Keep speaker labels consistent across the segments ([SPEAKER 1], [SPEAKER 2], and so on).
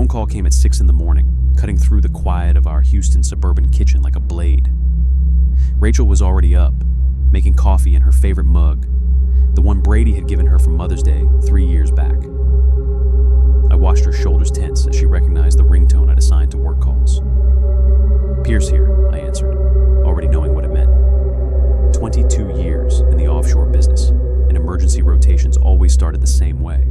[SPEAKER 1] call came at 6 in the morning, cutting through the quiet of our Houston suburban kitchen like a blade. Rachel was already up, making coffee in her favorite mug, the one Brady had given her for Mother's Day 3 years back. I watched her shoulders tense as she recognized the ringtone I'd assigned to work calls. "Pierce here," I answered, already knowing what it meant. 22 years in the offshore business, and emergency rotations always started the same way.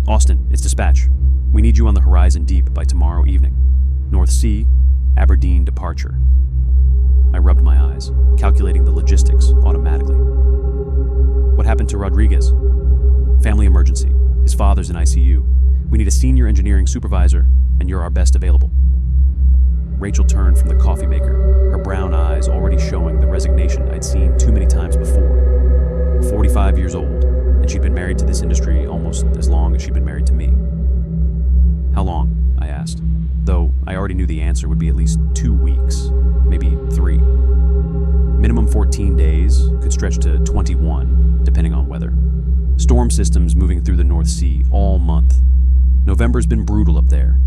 [SPEAKER 1] "Austin, it's dispatch. We need you on the horizon deep by tomorrow evening. North Sea, Aberdeen departure." I rubbed my eyes, calculating the logistics automatically. "What happened to Rodriguez?" "Family emergency. His father's in ICU. We need a senior engineering supervisor, and you're our best available." Rachel turned from the coffee maker, her brown eyes already showing the resignation I'd seen too many times before. 45 years old, and she'd been married to this industry almost as long as she'd been married to me. "How long?" I asked, though I already knew the answer would be at least 2 weeks, maybe 3. Minimum 14 days, could stretch to 21, depending on weather. Storm systems moving through the North Sea all month. November's been brutal up there.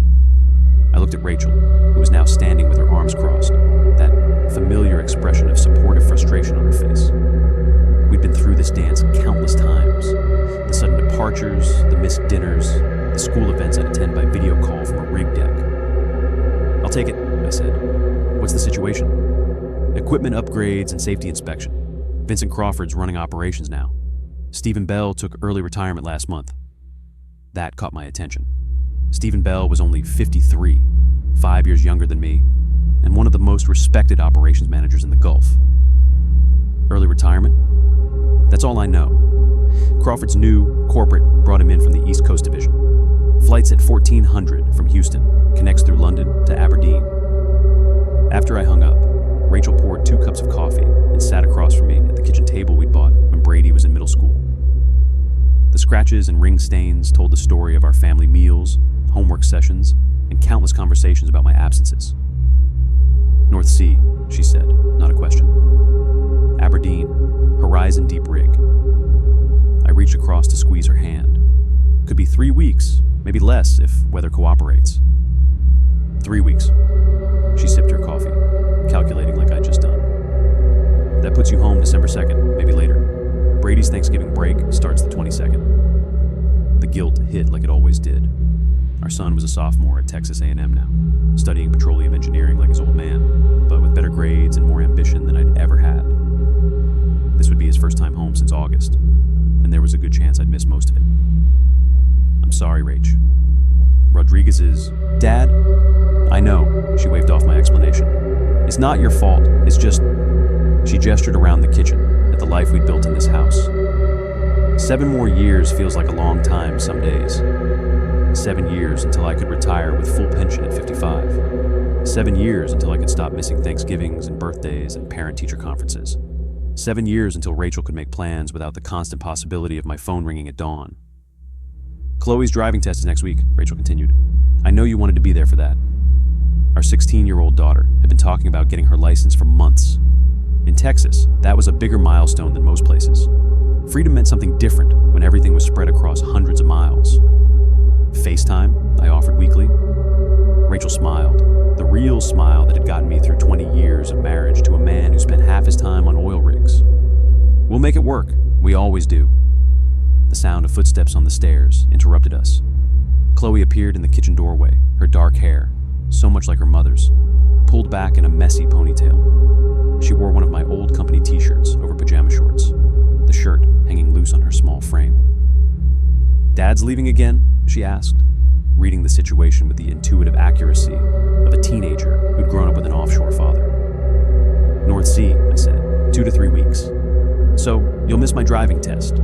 [SPEAKER 1] I looked at Rachel, who was now standing with her arms crossed, that familiar expression of supportive frustration on her face. We'd been through this dance countless times. The sudden departures, the missed dinners, the school events I'd attend by video call from a rig deck. "I'll take it," I said. "What's the situation?" "Equipment upgrades and safety inspection. Vincent Crawford's running operations now. Stephen Bell took early retirement last month." That caught my attention. Stephen Bell was only 53, 5 years younger than me, and one of the most respected operations managers in the Gulf. Early retirement? That's all I know. Crawford's new corporate brought him in from the East Coast Division. Flights at 1400 from Houston, connects through London to Aberdeen. After I hung up, Rachel poured 2 cups of coffee and sat across from me at the kitchen table we'd bought when Brady was in middle school. The scratches and ring stains told the story of our family meals, homework sessions, and countless conversations about my absences. "North Sea," she said, not a question. "Aberdeen, horizon deep rig." I reached across to squeeze her hand. "Could be 3 weeks, maybe less if weather cooperates." 3 weeks. She sipped her coffee, calculating like I'd just done. "That puts you home December 2nd, maybe later. Brady's Thanksgiving break starts the 22nd. The guilt hit like it always did. Our son was a sophomore at Texas A&M now, studying petroleum engineering like his old man, but with better grades and more ambition than I'd ever had. This would be his first time home since August, and there was a good chance I'd miss most of it. "I'm sorry, Rach. Rodriguez's dad?" "I know," she waved off my explanation. "It's not your fault, it's just..." She gestured around the kitchen at the life we'd built in this house. 7 more years feels like a long time some days. 7 years until I could retire with full pension at 55. 7 years until I could stop missing Thanksgivings and birthdays and parent-teacher conferences. 7 years until Rachel could make plans without the constant possibility of my phone ringing at dawn. "Chloe's driving test is next week," Rachel continued. "I know you wanted to be there for that." Our 16-year-old daughter had been talking about getting her license for months. In Texas, that was a bigger milestone than most places. Freedom meant something different when everything was spread across hundreds of miles. FaceTime, I offered weekly. Rachel smiled, the real smile that had gotten me through 20 years of marriage to a man who spent half his time on oil rigs. "We'll make it work. We always do." The sound of footsteps on the stairs interrupted us. Chloe appeared in the kitchen doorway, her dark hair, so much like her mother's, pulled back in a messy ponytail. She wore one of my old company t-shirts over pajama shorts, the shirt hanging loose on her small frame. "Dad's leaving again?" she asked, reading the situation with the intuitive accuracy of a teenager who'd grown up with an offshore father. "North Sea," I said, 2 to 3 weeks. "So, you'll miss my driving test."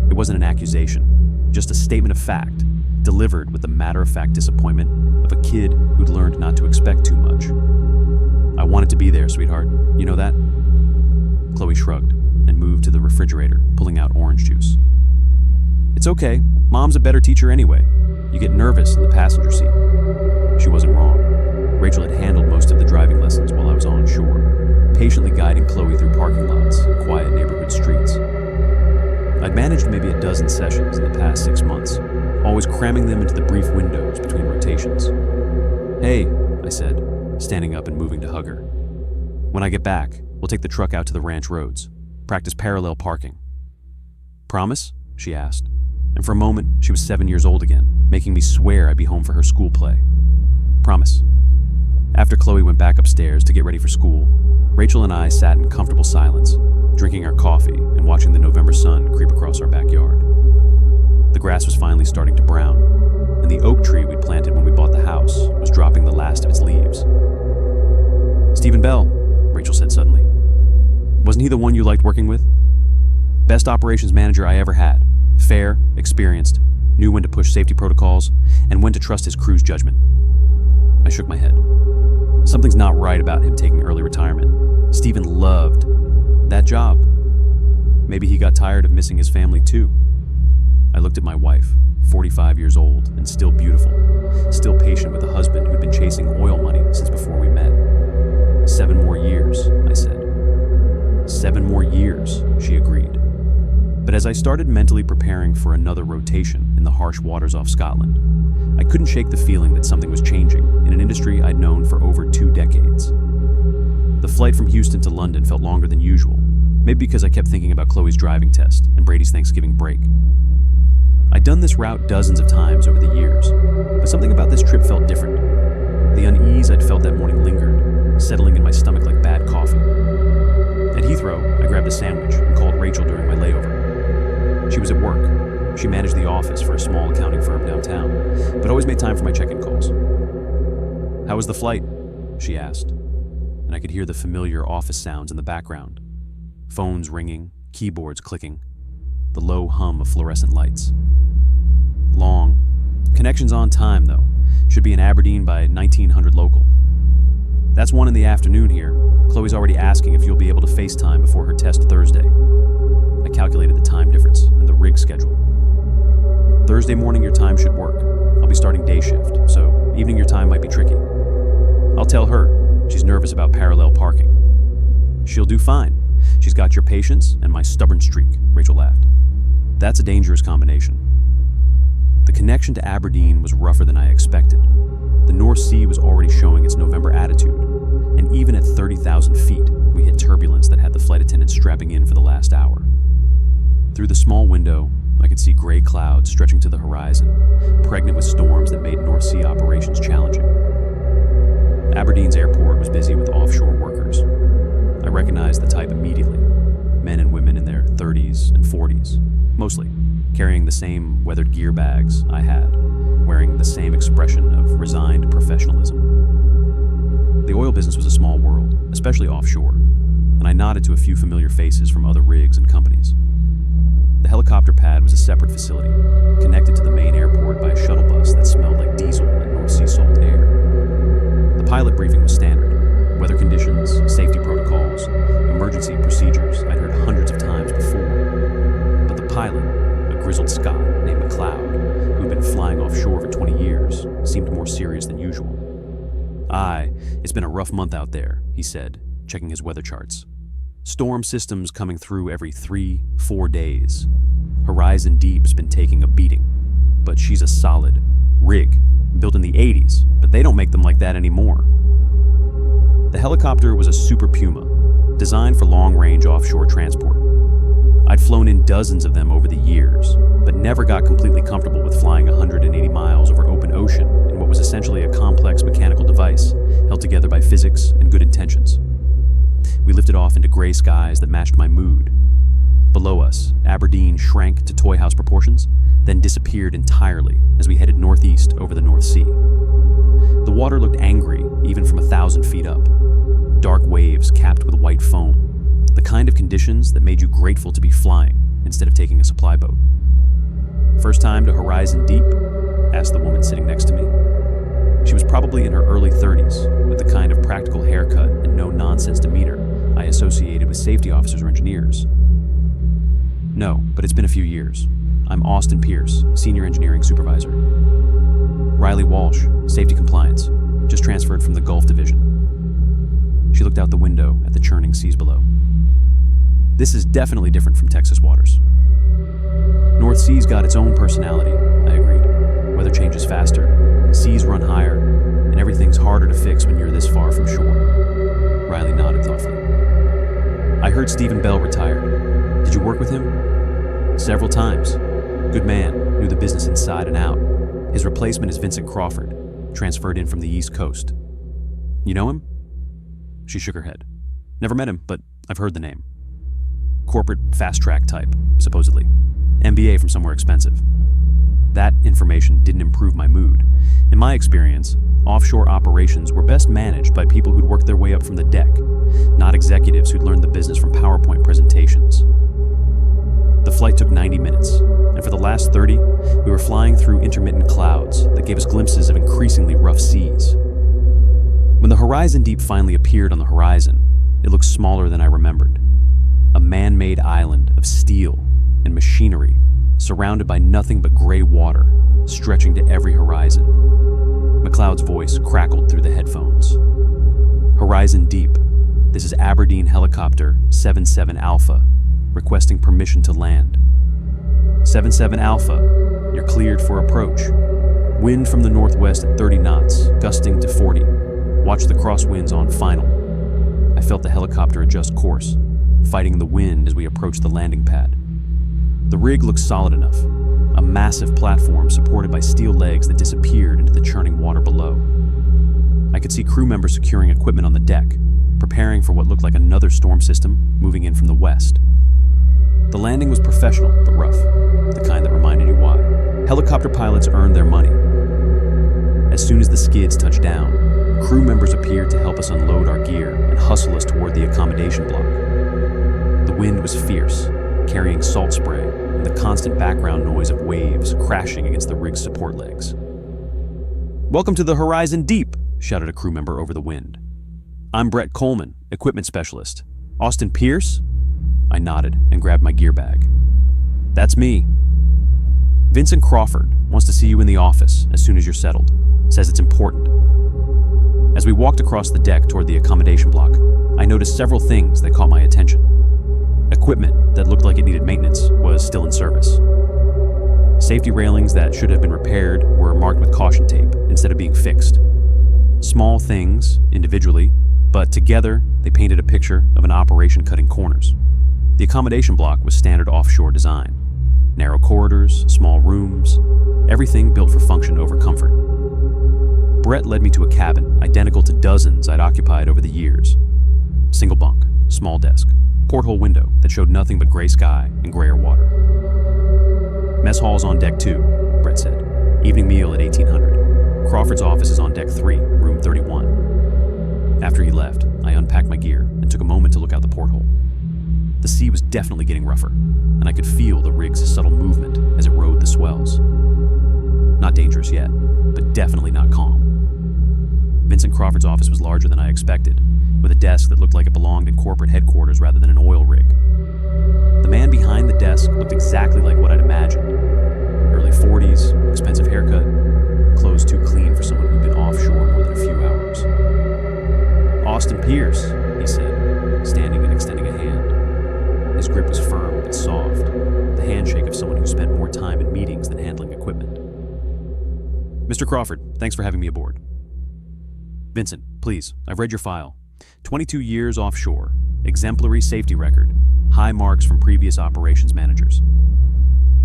[SPEAKER 1] It wasn't an accusation, just a statement of fact, delivered with the matter-of-fact disappointment of a kid who'd learned not to expect too much. "I wanted to be there, sweetheart. You know that?" Chloe shrugged and moved to the refrigerator, pulling out orange juice. "It's okay. Mom's a better teacher anyway. You get nervous in the passenger seat." She wasn't wrong. Rachel had handled most of the driving lessons while I was on shore, patiently guiding Chloe through parking lots and quiet neighborhood streets. I'd managed maybe a dozen sessions in the past 6 months, always cramming them into the brief windows between rotations. "Hey," I said, standing up and moving to hug her. "When I get back, we'll take the truck out to the ranch roads, practice parallel parking." "Promise?" she asked, and for a moment she was 7 years old again, making me swear I'd be home for her school play. "Promise." After Chloe went back upstairs to get ready for school, Rachel and I sat in comfortable silence, drinking our coffee and watching the November sun creep across our backyard. The grass was finally starting to brown, and the oak tree we'd planted when we bought the house was dropping the last of its leaves. "Stephen Bell," Rachel said suddenly. "Wasn't he the one you liked working with? Best operations manager I ever had. Fair, experienced, knew when to push safety protocols, and when to trust his crew's judgment." I shook my head. Something's not right about him taking early retirement. Stephen loved that job. Maybe he got tired of missing his family too. I looked at my wife, 45 years old and still beautiful, still patient with a husband who'd been chasing oil money since before we met. 7 more years, I said. 7 more years, she agreed. But as I started mentally preparing for another rotation in the harsh waters off Scotland, I couldn't shake the feeling that something was changing in an industry I'd known for over 2 decades. The flight from Houston to London felt longer than usual, maybe because I kept thinking about Chloe's driving test and Brady's Thanksgiving break. I'd done this route dozens of times over the years, but something about this trip felt different. The unease I'd felt that morning lingered, settling in my stomach like bad coffee. At Heathrow, I grabbed a sandwich and called Rachel during my layover. She was at work. She managed the office for a small accounting firm downtown, but always made time for my check-in calls. "How was the flight?" she asked, and I could hear the familiar office sounds in the background. Phones ringing, keyboards clicking, the low hum of fluorescent lights. "Long. Connection's on time, though. Should be in Aberdeen by 1900 local. That's 1 in the afternoon here. Chloe's already asking if you'll be able to FaceTime before her test Thursday." I calculated the time difference and the rig schedule. "Thursday morning your time should work. I'll be starting day shift, so evening your time might be tricky. I'll tell her. She's nervous about parallel parking." "She'll do fine. She's got your patience and my stubborn streak," Rachel laughed. "That's a dangerous combination." The connection to Aberdeen was rougher than I expected. The North Sea was already showing its November attitude, and even at 30,000 feet, we hit turbulence that had the flight attendant strapping in for the last hour. Through the small window, I could see gray clouds stretching to the horizon, pregnant with storms that made North Sea operations challenging. Aberdeen's airport was busy with offshore workers. I recognized the type immediately, men and women in their 30s and 40s, mostly, carrying the same weathered gear bags I had, wearing the same expression of resigned professionalism. The oil business was a small world, especially offshore, and I nodded to a few familiar faces from other rigs and companies. The helicopter pad was a separate facility, connected to the main airport by a shuttle bus that smelled like diesel and North Sea salt air. The pilot briefing was standard: weather conditions, safety protocols, emergency procedures I'd heard hundreds of times before. But the pilot, a grizzled Scot named McLeod, who'd been flying offshore for 20 years, seemed more serious than usual. "It's been a rough month out there," he said, checking his weather charts. "Storm systems coming through every 3-4 days. Horizon Deep's been taking a beating, but she's a solid rig, built in the 80s, but they don't make them like that anymore." The helicopter was a Super Puma, designed for long-range offshore transport. I'd flown in dozens of them over the years, but never got completely comfortable with flying 180 miles over open ocean in what was essentially a complex mechanical device held together by physics and good intentions. We lifted off into gray skies that matched my mood. Below us, Aberdeen shrank to toy house proportions, then disappeared entirely as we headed northeast over the North Sea. The water looked angry even from 1,000 feet up. Dark waves capped with white foam, the kind of conditions that made you grateful to be flying instead of taking a supply boat. "First time to Horizon Deep?" asked the woman sitting next to me. She was probably in her early 30s, with the kind of practical haircut and no-nonsense demeanor I associated with safety officers or engineers. "No, but it's been a few years. I'm Austin Pierce, Senior Engineering Supervisor." "Riley Walsh, Safety Compliance, just transferred from the Gulf Division." She looked out the window at the churning seas below. "This is definitely different from Texas waters. North Sea's got its own personality, I agreed. Weather changes faster, seas run higher, and everything's harder to fix when you're this far from shore. Riley nodded thoughtfully. I heard Stephen Bell retired. Did you work with him? Several times. Good man, knew the business inside and out. His replacement is Vincent Crawford, transferred in from the East Coast. You know him? She shook her head. Never met him, but I've heard the name. Corporate fast-track type, supposedly. MBA from somewhere expensive. That information didn't improve my mood. In my experience, offshore operations were best managed by people who'd worked their way up from the deck, not executives who'd learned the business from PowerPoint presentations. The flight took 90 minutes, and for the last 30, we were flying through intermittent clouds that gave us glimpses of increasingly rough seas. When the Horizon Deep finally appeared on the horizon, it looked smaller than I remembered. A man-made island of steel and machinery, surrounded by nothing but gray water, stretching to every horizon. McLeod's voice crackled through the headphones. Horizon Deep, this is Aberdeen Helicopter 77 Alpha, requesting permission to land. 77 Alpha, you're cleared for approach. Wind from the northwest at 30 knots, gusting to 40. Watch the crosswinds on final. I felt the helicopter adjust course, fighting the wind as we approached the landing pad. The rig looked solid enough, a massive platform supported by steel legs that disappeared into the churning water below. I could see crew members securing equipment on the deck, preparing for what looked like another storm system moving in from the west. The landing was professional but rough, the kind that reminded you why. Helicopter pilots earned their money. As soon as the skids touched down, crew members appeared to help us unload our gear and hustle us toward the accommodation block. The wind was fierce, carrying salt spray and the constant background noise of waves crashing against the rig's support legs. "Welcome to the Horizon Deep," shouted a crew member over the wind. "I'm Brett Coleman, equipment specialist. Austin Pierce?" I nodded and grabbed my gear bag. "That's me. Vincent Crawford wants to see you in the office as soon as you're settled. Says it's important." As we walked across the deck toward the accommodation block, I noticed several things that caught my attention. Equipment that looked like it needed maintenance was still in service. Safety railings that should have been repaired were marked with caution tape instead of being fixed. Small things, individually, but together they painted a picture of an operation cutting corners. The accommodation block was standard offshore design. Narrow corridors, small rooms, everything built for function over comfort. Brett led me to a cabin identical to dozens I'd occupied over the years. Single bunk, small desk, porthole window that showed nothing but gray sky and grayer water. "Mess hall's on deck 2, Brett said. "Evening meal at 1800. Crawford's office is on deck 3, room 31. After he left, I unpacked my gear and took a moment to look out the porthole. The sea was definitely getting rougher, and I could feel the rig's subtle movement as it rode the swells. Not dangerous yet, but definitely not calm. Vincent Crawford's office was larger than I expected, with a desk that looked like it belonged in corporate headquarters rather than an oil rig. The man behind the desk looked exactly like what I'd imagined. Early 40s, expensive haircut, clothes too clean for someone who'd been offshore more than a few hours. "Austin Pierce," he said, standing and extending a hand. His grip was firm but soft, the handshake of someone who spent more time in meetings than handling equipment. "Mr. Crawford, thanks for having me aboard." "Vincent, please, I've read your file. 22 years offshore, exemplary safety record, high marks from previous operations managers."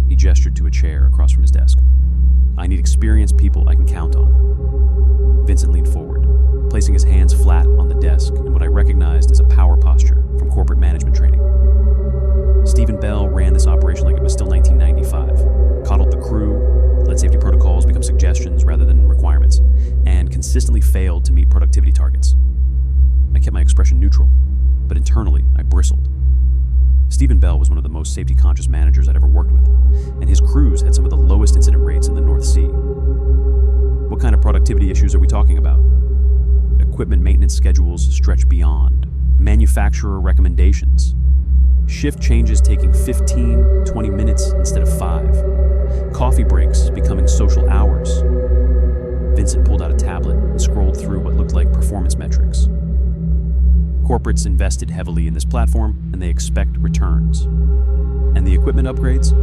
[SPEAKER 1] He gestured to a chair across from his desk. "I need experienced people I can count on." Vincent leaned forward, placing his hands flat on the desk in what I recognized as a power posture from corporate management training. Stephen Bell ran this operation like it was still 1995, coddled the crew, let safety protocols become suggestions rather than requirements, and consistently failed to meet productivity targets. I kept my expression neutral, but internally I bristled. Stephen Bell was one of the most safety-conscious managers I'd ever worked with, and his crews had some of the lowest incident rates in the North Sea. What kind of productivity issues are we talking about? Equipment maintenance schedules stretch beyond. Manufacturer recommendations. Shift changes taking 15, 20 minutes instead of 5. Coffee breaks becoming social hours. Vincent pulled out a tablet and scrolled through what looked like performance metrics. Corporates invested heavily in this platform, and they expect returns. And the equipment upgrades?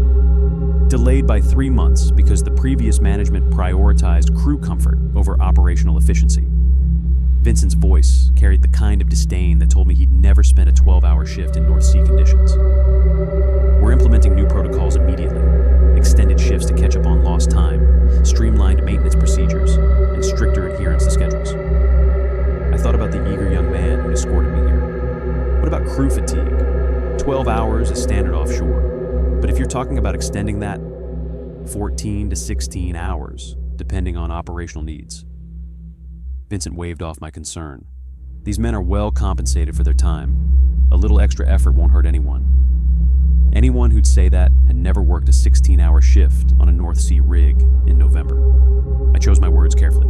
[SPEAKER 1] Delayed by 3 months because the previous management prioritized crew comfort over operational efficiency. Vincent's voice carried the kind of disdain that told me he'd never spent a 12-hour shift in North Sea conditions. We're implementing new protocols immediately, extended shifts to catch up on lost time, streamlined maintenance procedures, and stricter adherence to schedules. I thought about the eager young man who escorted me here. What about crew fatigue? 12 hours is standard offshore, but if you're talking about extending that, 14 to 16 hours, depending on operational needs. Vincent waved off my concern. These men are well compensated for their time. A little extra effort won't hurt anyone. Anyone who'd say that had never worked a 16-hour shift on a North Sea rig in November. I chose my words carefully.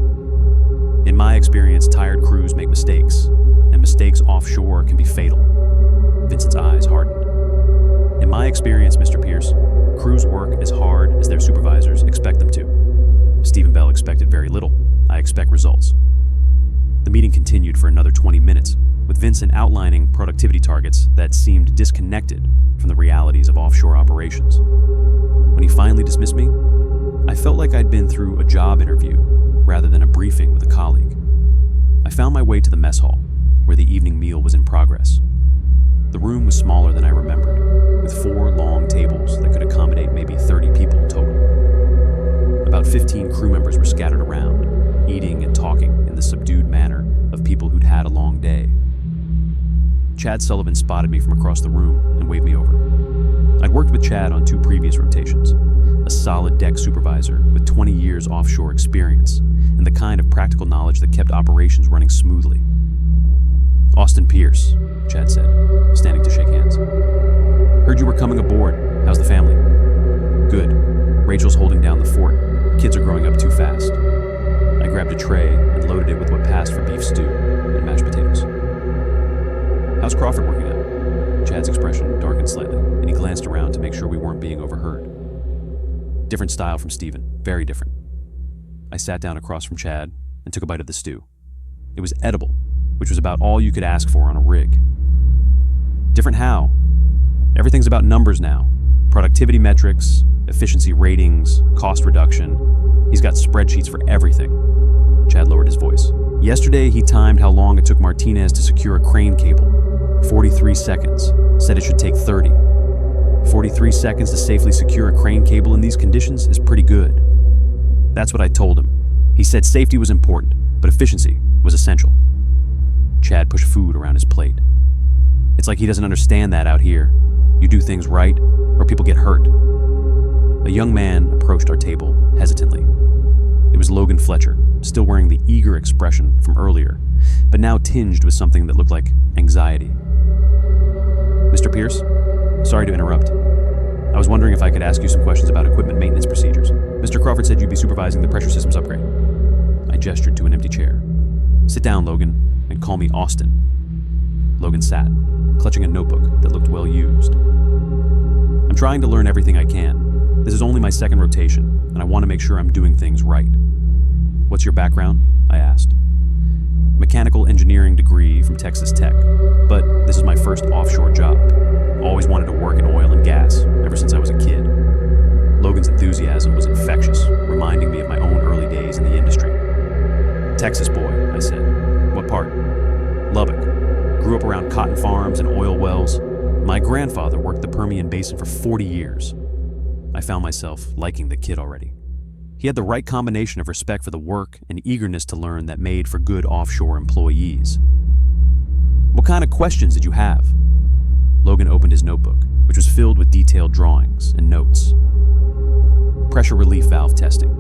[SPEAKER 1] In my experience, tired crews make mistakes, and mistakes offshore can be fatal. Vincent's eyes hardened. In my experience, Mr. Pierce, crews work as hard as their supervisors expect them to. Stephen Bell expected very little. I expect results. The meeting continued for another 20 minutes, with Vincent outlining productivity targets that seemed disconnected from the realities of offshore operations. When he finally dismissed me, I felt like I'd been through a job interview rather than a briefing with a colleague. I found my way to the mess hall, where the evening meal was in progress. The room was smaller than I remembered, with 4 long tables that could accommodate maybe 30 people total. About 15 crew members were scattered around, eating and talking in the subdued manner of people who'd had a long day. Chad Sullivan spotted me from across the room and waved me over. I'd worked with Chad on 2 previous rotations, a solid deck supervisor with 20 years offshore experience and the kind of practical knowledge that kept operations running smoothly. "Austin Pierce," Chad said, standing to shake hands. "Heard you were coming aboard. How's the family?" "Good. Rachel's holding down the fort. Kids are growing up too fast." I grabbed a tray and loaded it with what passed for beef stew and mashed potatoes. "How's Crawford working out?" Chad's expression darkened slightly, and he glanced around to make sure we weren't being overheard. "Different style from Stephen, very different." I sat down across from Chad and took a bite of the stew. It was edible, which was about all you could ask for on a rig. "Different how?" "Everything's about numbers now. Productivity metrics, efficiency ratings, cost reduction. He's got spreadsheets for everything." Chad lowered his voice. "Yesterday, he timed how long it took Martinez to secure a crane cable. 43 seconds. Said it should take 30. 43 seconds to safely secure a crane cable in these conditions is pretty good." That's what I told him. He said safety was important, but efficiency was essential. Chad pushed food around his plate. "It's like he doesn't understand that out here. You do things right, or people get hurt." A young man approached our table hesitantly. It was Logan Fletcher, still wearing the eager expression from earlier, but now tinged with something that looked like anxiety. "Mr. Pierce, sorry to interrupt. I was wondering if I could ask you some questions about equipment maintenance procedures. Mr. Crawford said you'd be supervising the pressure systems upgrade." I gestured to an empty chair. "Sit down, Logan, and call me Austin." Logan sat, clutching a notebook that looked well used. "I'm trying to learn everything I can. This is only my 2nd rotation, and I want to make sure I'm doing things right." "What's your background?" I asked. "Mechanical engineering degree from Texas Tech, but this is my first offshore job. Always wanted to work in oil and gas ever since I was a kid." Logan's enthusiasm was infectious, reminding me of my own early days in the industry. "Texas boy," I said. "What part?" "Lubbock. Grew up around cotton farms and oil wells. My grandfather worked the Permian Basin for 40 years. I found myself liking the kid already. He had the right combination of respect for the work and eagerness to learn that made for good offshore employees. "What kind of questions did you have?" Logan opened his notebook, which was filled with detailed drawings and notes. "Pressure relief valve testing.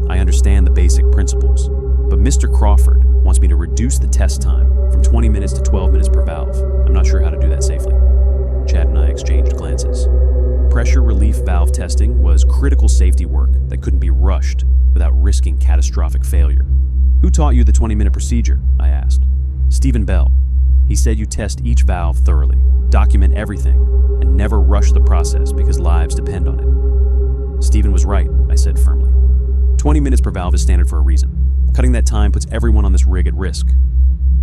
[SPEAKER 1] I understand the basic principles, but Mr. Crawford wants me to reduce the test time from 20 minutes to 12 minutes per valve. I'm not sure how to do that safely." Chad and I exchanged glances. Pressure relief valve testing was critical safety work that couldn't be rushed without risking catastrophic failure. "Who taught you the 20-minute procedure?" I asked. "Stephen Bell. He said you test each valve thoroughly, document everything, and never rush the process because lives depend on it." "Stephen was right," I said firmly. 20 minutes per valve is standard for a reason. Cutting that time puts everyone on this rig at risk."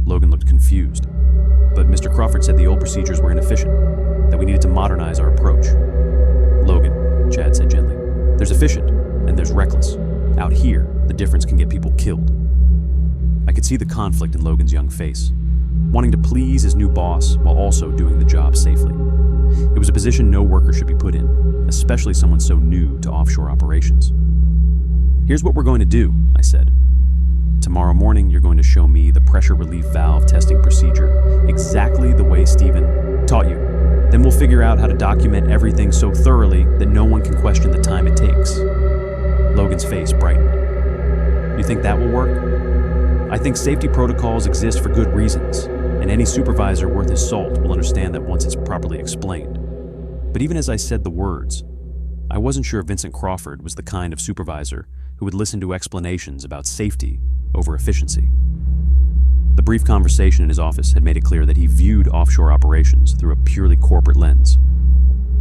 [SPEAKER 1] Logan looked confused. "But Mr. Crawford said the old procedures were inefficient, that we needed to modernize our approach." "Logan," Chad said gently, reckless. Out here, the difference can get people killed. I could see the conflict in Logan's young face, wanting to please his new boss while also doing the job safely. It was a position no worker should be put in, especially someone so new to offshore operations. "Here's what we're going to do," I said. "Tomorrow morning, you're going to show me the pressure relief valve testing procedure exactly the way Steven taught you. Then we'll figure out how to document everything so thoroughly that no one can question the time it takes." Logan's face brightened. "You think that will work?" "I think safety protocols exist for good reasons, and any supervisor worth his salt will understand that once it's properly explained." But even as I said the words, I wasn't sure Vincent Crawford was the kind of supervisor who would listen to explanations about safety over efficiency. The brief conversation in his office had made it clear that he viewed offshore operations through a purely corporate lens.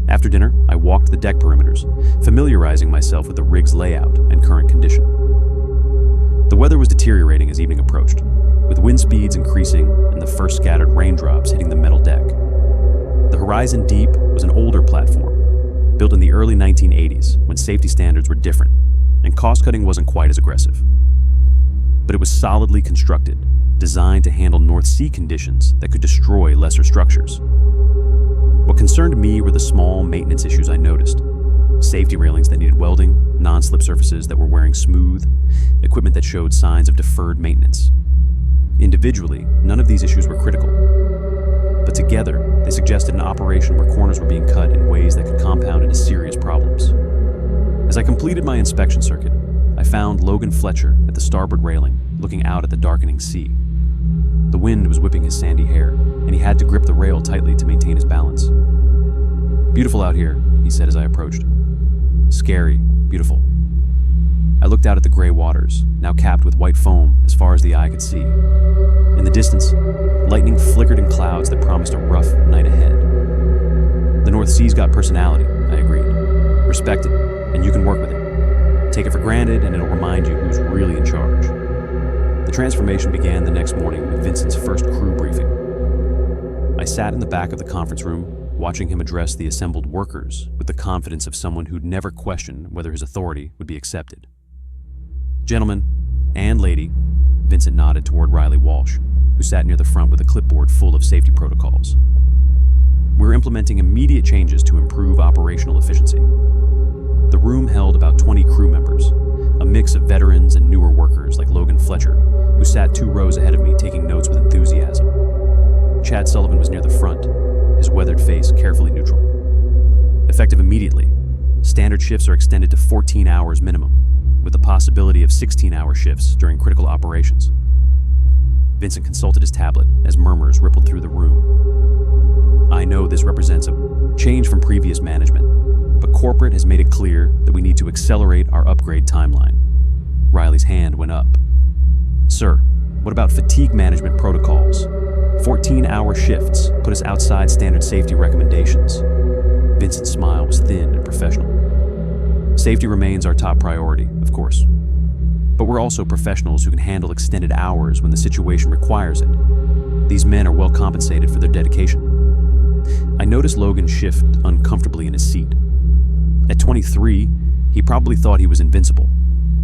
[SPEAKER 1] After dinner, I walked the deck perimeters, familiarizing myself with the rig's layout and current condition. The weather was deteriorating as evening approached, with wind speeds increasing and the first scattered raindrops hitting the metal deck. The Horizon Deep was an older platform, built in the early 1980s when safety standards were different and cost-cutting wasn't quite as aggressive. But it was solidly constructed, designed to handle North Sea conditions that could destroy lesser structures. What concerned me were the small maintenance issues I noticed. Safety railings that needed welding, non-slip surfaces that were wearing smooth, equipment that showed signs of deferred maintenance. Individually, none of these issues were critical. But together, they suggested an operation where corners were being cut in ways that could compound into serious problems. As I completed my inspection circuit, I found Logan Fletcher at the starboard railing, looking out at the darkening sea. The wind was whipping his sandy hair, and he had to grip the rail tightly to maintain his balance. "Beautiful out here," he said as I approached. "Scary, beautiful." I looked out at the gray waters, now capped with white foam as far as the eye could see. In the distance, lightning flickered in clouds that promised a rough night ahead. "The North Sea's got personality," I agreed. "Respect it, and you can work with it. Take it for granted, and it'll remind you who's really in charge." The transformation began the next morning with Vincent's first crew briefing. I sat in the back of the conference room, watching him address the assembled workers with the confidence of someone who'd never questioned whether his authority would be accepted. "Gentlemen and lady," Vincent nodded toward Riley Walsh, who sat near the front with a clipboard full of safety protocols. "We're implementing immediate changes to improve operational efficiency." The room held about 20 crew members, a mix of veterans and newer workers like Logan Fletcher, who sat 2 rows ahead of me taking notes with enthusiasm. Chad Sullivan was near the front, his weathered face carefully neutral. Effective immediately, standard shifts are extended to 14 hours minimum, with the possibility of 16-hour shifts during critical operations. Vincent consulted his tablet as murmurs rippled through the room. "I know this represents a change from previous management, but corporate has made it clear that we need to accelerate our upgrade timeline." Riley's hand went up. "Sir, what about fatigue management protocols? 14-hour shifts put us outside standard safety recommendations." Vincent's smile was thin and professional. "Safety remains our top priority, of course. But we're also professionals who can handle extended hours when the situation requires it. These men are well compensated for their dedication." I noticed Logan shift uncomfortably in his seat. At 23, he probably thought he was invincible,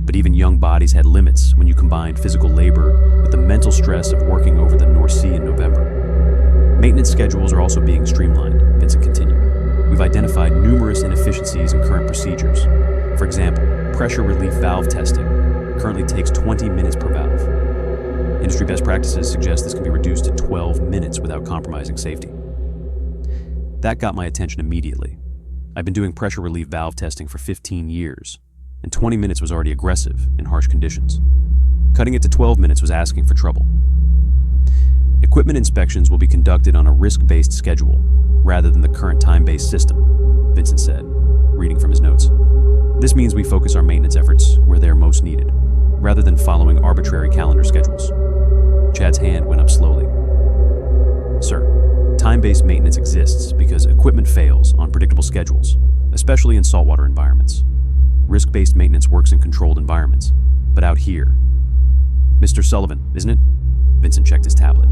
[SPEAKER 1] but even young bodies had limits when you combined physical labor with the mental stress of working over the North Sea in November. "Maintenance schedules are also being streamlined," Vincent continued. "We've identified numerous inefficiencies in current procedures. For example, pressure relief valve testing currently takes 20 minutes per valve. Industry best practices suggest this can be reduced to 12 minutes without compromising safety." That got my attention immediately. I've been doing pressure relief valve testing for 15 years, and 20 minutes was already aggressive in harsh conditions. Cutting it to 12 minutes was asking for trouble. "Equipment inspections will be conducted on a risk-based schedule, rather than the current time-based system," Vincent said, reading from his notes. "This means we focus our maintenance efforts where they are most needed, rather than following arbitrary calendar schedules." Chad's hand went up slowly. "Sir, time-based maintenance exists because equipment fails on predictable schedules, especially in saltwater environments. Risk-based maintenance works in controlled environments, but out here..." "Mr. Sullivan, isn't it?" Vincent checked his tablet.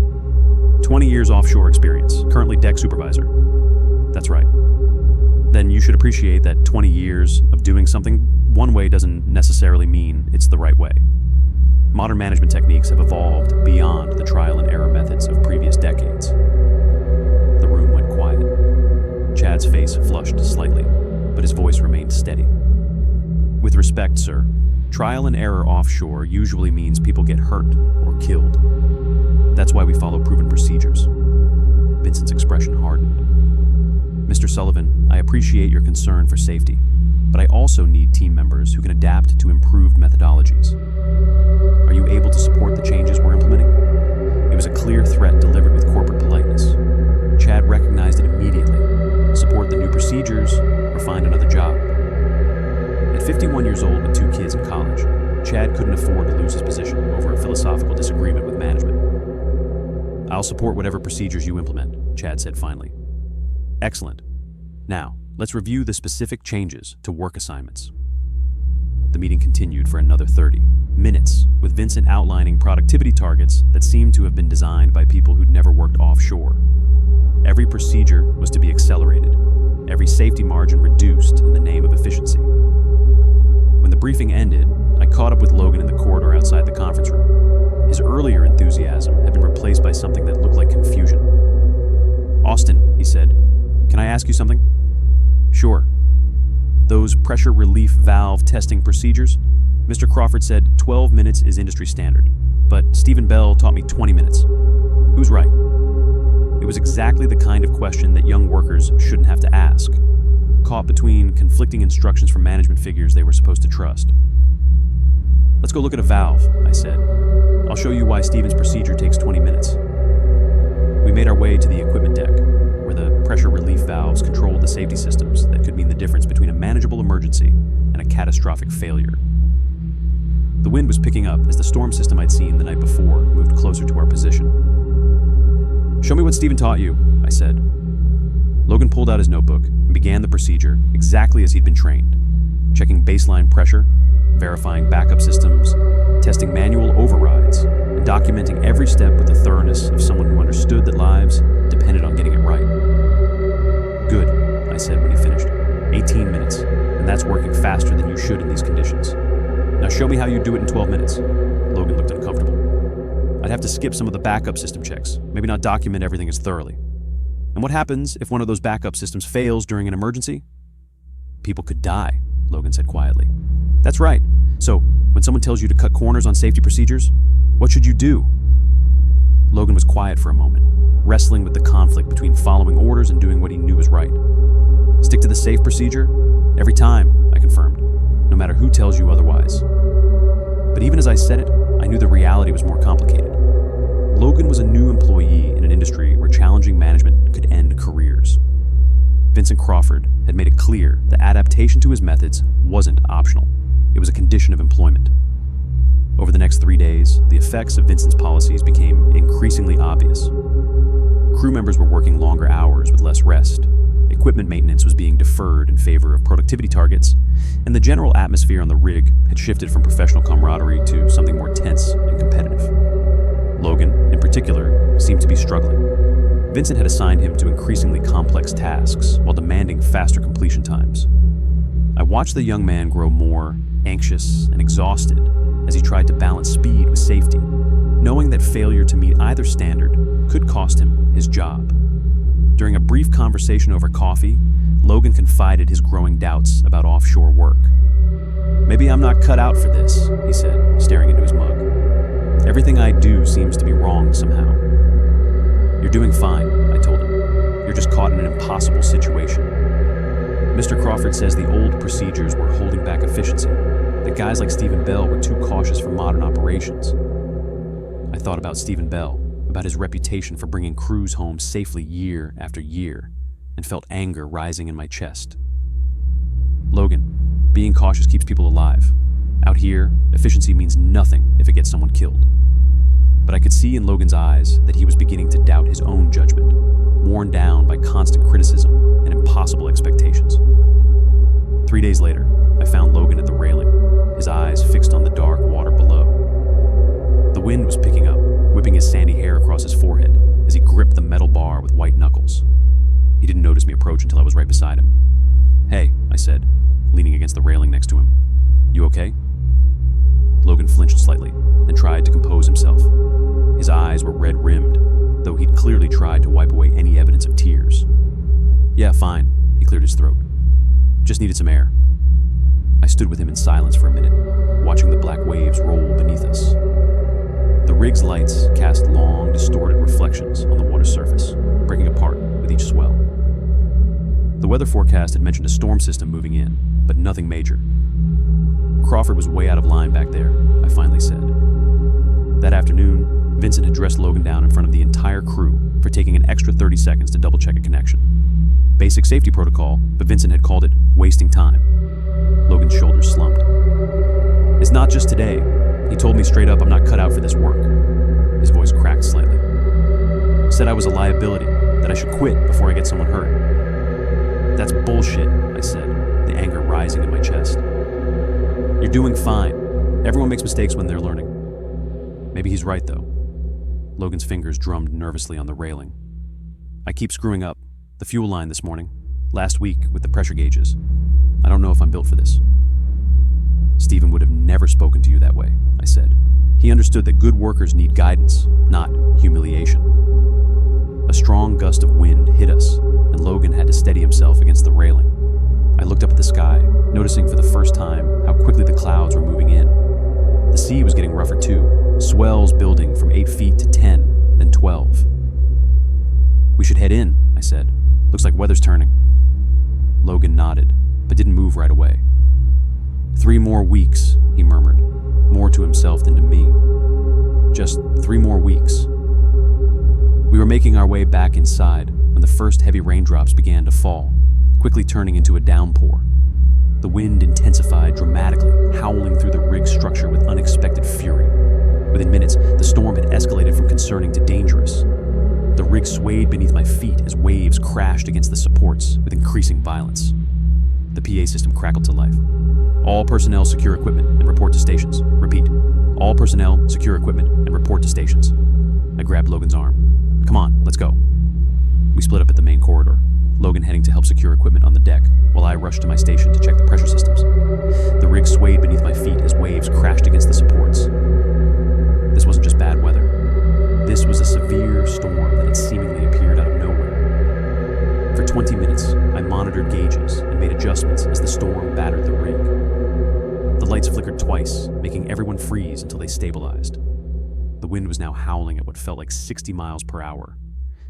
[SPEAKER 1] 20 years offshore experience, currently deck supervisor." "That's right." "Then you should appreciate that 20 years of doing something one way doesn't necessarily mean it's the right way. Modern management techniques have evolved beyond the trial and error methods of previous decades. The room went quiet. Chad's face flushed slightly, but his voice remained steady. With respect, sir, trial and error offshore usually means people get hurt or killed. That's why we follow proven procedures. Vincent's expression hardened. Mr. Sullivan, I appreciate your concern for safety, but I also need team members who can adapt to improved methodologies. Are you able to support the changes we're implementing? It was a clear threat delivered with corporate politeness. Chad recognized it immediately. Support the new procedures or find another job. At 51 years old with 2 kids in college, Chad couldn't afford to lose his position over a philosophical disagreement with management. I'll support whatever procedures you implement, Chad said finally. Excellent. Now, let's review the specific changes to work assignments. The meeting continued for another 30 minutes, with Vincent outlining productivity targets that seemed to have been designed by people who'd never worked offshore. Every procedure was to be accelerated, every safety margin reduced in the name of efficiency. When the briefing ended, I caught up with Logan in the corridor outside the conference room. His earlier enthusiasm had been replaced by something that looked like confusion. Austin, he said, can I ask you something? Sure. Those pressure relief valve testing procedures? Mr. Crawford said 12 minutes is industry standard, but Stephen Bell taught me 20 minutes. Who's right? It was exactly the kind of question that young workers shouldn't have to ask, caught between conflicting instructions from management figures they were supposed to trust. Let's go look at a valve, I said. I'll show you why Stephen's procedure takes 20 minutes. We made our way to the equipment deck, where the pressure relief valves controlled the safety systems that could mean the difference between a manageable emergency and a catastrophic failure. The wind was picking up as the storm system I'd seen the night before moved closer to our position. Show me what Stephen taught you, I said. Logan pulled out his notebook and began the procedure exactly as he'd been trained, checking baseline pressure, verifying backup systems, testing manual overrides, and documenting every step with the thoroughness of someone who understood that lives depended on getting it right. Good, I said when he finished. 18 minutes, and that's working faster than you should in these conditions. Now show me how you do it in 12 minutes. Logan looked uncomfortable. I'd have to skip some of the backup system checks, maybe not document everything as thoroughly. And what happens if one of those backup systems fails during an emergency? People could die, Logan said quietly. That's right. So, when someone tells you to cut corners on safety procedures, what should you do? Logan was quiet for a moment, wrestling with the conflict between following orders and doing what he knew was right. Stick to the safe procedure? Every time, I confirmed, no matter who tells you otherwise. But even as I said it, I knew the reality was more complicated. Logan was a new employee in an industry where challenging management could end careers. Vincent Crawford had made it clear that adaptation to his methods wasn't optional. It was a condition of employment. Over the next 3 days, the effects of Vincent's policies became increasingly obvious. Crew members were working longer hours with less rest. Equipment maintenance was being deferred in favor of productivity targets, and the general atmosphere on the rig had shifted from professional camaraderie to something more tense and competitive. Logan, in particular, seemed to be struggling. Vincent had assigned him to increasingly complex tasks while demanding faster completion times. I watched the young man grow more anxious and exhausted as he tried to balance speed with safety, knowing that failure to meet either standard could cost him his job. During a brief conversation over coffee, Logan confided his growing doubts about offshore work. Maybe I'm not cut out for this, he said, staring into his mug. Everything I do seems to be wrong somehow. You're doing fine, I told him. You're just caught in an impossible situation. Mr. Crawford says the old procedures were holding back efficiency, that guys like Stephen Bell were too cautious for modern operations. I thought about Stephen Bell, about his reputation for bringing crews home safely year after year, and felt anger rising in my chest. Logan, being cautious keeps people alive. Out here, efficiency means nothing if it gets someone killed. But I could see in Logan's eyes that he was beginning to doubt his own judgment, worn down by constant criticism and impossible expectations. 3 days later, I found Logan at the railing, his eyes fixed on the dark water below. The wind was picking up, whipping his sandy hair across his forehead as he gripped the metal bar with white knuckles. He didn't notice me approach until I was right beside him. Hey, I said, leaning against the railing next to him. "You okay?" Logan flinched slightly, then tried to compose himself. His eyes were red-rimmed, though he'd clearly tried to wipe away any evidence of tears. "Yeah, fine," he cleared his throat. "Just needed some air." I stood with him in silence for a minute, watching the black waves roll beneath us. The rig's lights cast long, distorted reflections on the water's surface, breaking apart with each swell. The weather forecast had mentioned a storm system moving in, but nothing major. Crawford was way out of line back there, I finally said. That afternoon, Vincent had dressed Logan down in front of the entire crew for taking an extra 30 seconds to double-check a connection. Basic safety protocol, but Vincent had called it wasting time. Logan's shoulders slumped. "It's not just today. He told me straight up I'm not cut out for this work." His voice cracked slightly. "Said I was a liability, that I should quit before I get someone hurt." "That's bullshit," I said, the anger rising in my chest. "You're doing fine. Everyone makes mistakes when they're learning." Maybe he's right, though. Logan's fingers drummed nervously on the railing. "I keep screwing up. The fuel line this morning. Last week with the pressure gauges. I don't know if I'm built for this." "Stephen would have never spoken to you that way," I said. "He understood that good workers need guidance, not humiliation." A strong gust of wind hit us, and Logan had to steady himself against the railing. I looked up at the sky, noticing for the first time how quickly the clouds were moving in. The sea was getting rougher too, swells building from 8 feet to 10, then 12. "We should head in," I said. "Looks like weather's turning." Logan nodded, but didn't move right away. "3 more weeks," he murmured, more to himself than to me. "Just 3 more weeks." We were making our way back inside when the first heavy raindrops began to fall, quickly turning into a downpour. The wind intensified dramatically, howling through the rig's structure with unexpected fury. Within minutes, the storm had escalated from concerning to dangerous. The rig swayed beneath my feet as waves crashed against the supports with increasing violence. The PA system crackled to life. "All personnel secure equipment and report to stations. Repeat. All personnel secure equipment and report to stations." I grabbed Logan's arm. "Come on, let's go." We split up at the main corridor, Logan heading to help secure equipment on the deck, while I rushed to my station to check the pressure systems. The rig swayed beneath my feet as waves crashed against the supports. This wasn't just bad weather. This was a severe storm that had seemingly appeared out of nowhere. For 20 minutes, I monitored gauges and made adjustments as the storm battered the rig. The lights flickered twice, making everyone freeze until they stabilized. The wind was now howling at what felt like 60 miles per hour,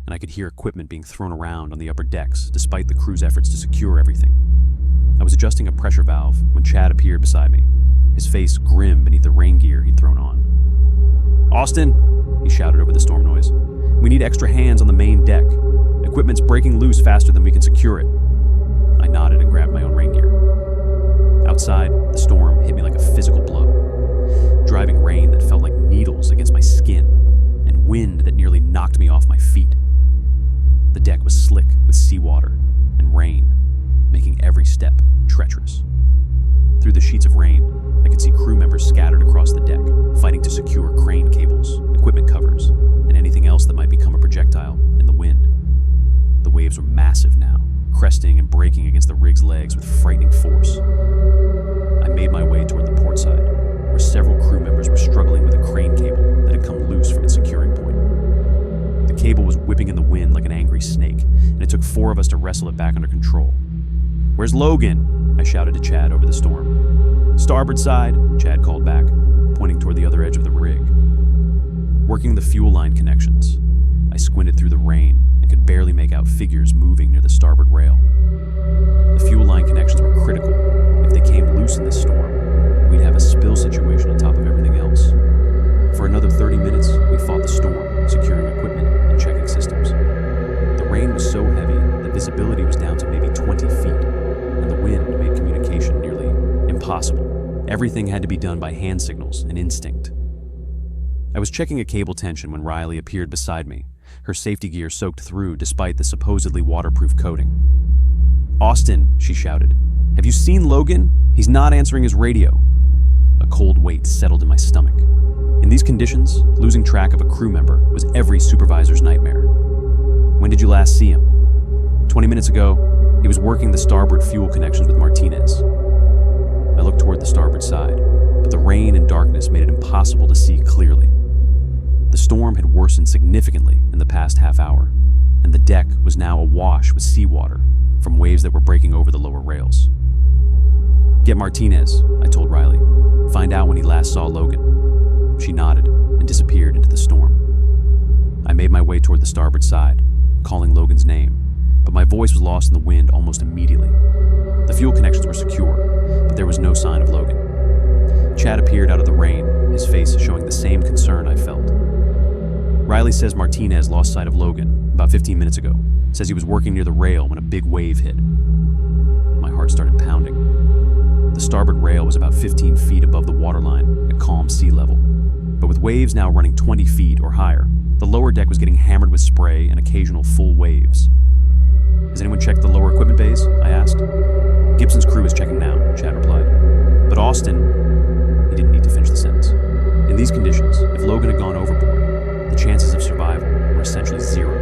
[SPEAKER 1] and I could hear equipment being thrown around on the upper decks despite the crew's efforts to secure everything. I was adjusting a pressure valve when Chad appeared beside me, his face grim beneath the rain gear he'd thrown on. "Austin," he shouted over the storm noise, "we need extra hands on the main deck. Equipment's breaking loose faster than we can secure it." I nodded and grabbed my own rain gear. Outside, the storm hit me like a physical blow. Driving rain that felt like needles against my skin, and wind that nearly knocked me off my feet. The deck was slick with seawater and rain, making every step treacherous. Through the sheets of rain, I could see crew members scattered across the deck, fighting to secure crane cables, equipment covers, and anything else that might become a projectile in the wind. The waves were massive now, cresting and breaking against the rig's legs with frightening force. I made my way toward the port side, where several crew members were struggling with a crane cable that had come loose from its securing point. The cable was whipping in the wind like an angry snake, and it took 4 of us to wrestle it back under control. "Where's Logan?" I shouted to Chad over the storm. "Starboard side," Chad called back, pointing toward the other edge of the rig. Working the fuel line connections, I squinted through the rain and could barely make out figures moving near the starboard rail. The fuel line connections were critical. If they came loose in this storm, we'd have a spill situation on top of everything else. For another 30 minutes, we fought the storm, securing equipment and checking systems. The rain was so heavy that visibility was down to maybe 20 feet, and the wind made communication nearly impossible. Everything had to be done by hand signals and instinct. I was checking a cable tension when Riley appeared beside me, her safety gear soaked through despite the supposedly waterproof coating. "Austin," she shouted, "have you seen Logan? He's not answering his radio." A cold weight settled in my stomach. In these conditions, losing track of a crew member was every supervisor's nightmare. "When did you last see him?" 20 minutes ago, he was working the starboard fuel connections with Martinez." I looked toward the starboard impossible to see clearly. The storm had worsened significantly in the past half hour, and the deck was now awash with seawater from waves that were breaking over the lower rails. "Get Martinez," I told Riley. "Find out when he last saw Logan." She nodded and disappeared into the storm. I made my way toward the starboard side, calling Logan's name, but my voice was lost in the wind almost immediately. The fuel connections were secure, but there was no sign of Logan. Chad appeared out of the rain, his face showing the same concern I felt. "Riley says Martinez lost sight of Logan about 15 minutes ago. Says he was working near the rail when a big wave hit." My heart started pounding. The starboard rail was about 15 feet above the waterline at calm sea level, but with waves now running 20 feet or higher, the lower deck was getting hammered with spray and occasional full waves. "Has anyone checked the lower equipment bays?" I asked. "Gibson's crew is checking now," Chad replied. "But Austin..." He didn't need to finish the sentence. In these conditions, if Logan had gone overboard, the chances of survival were essentially zero.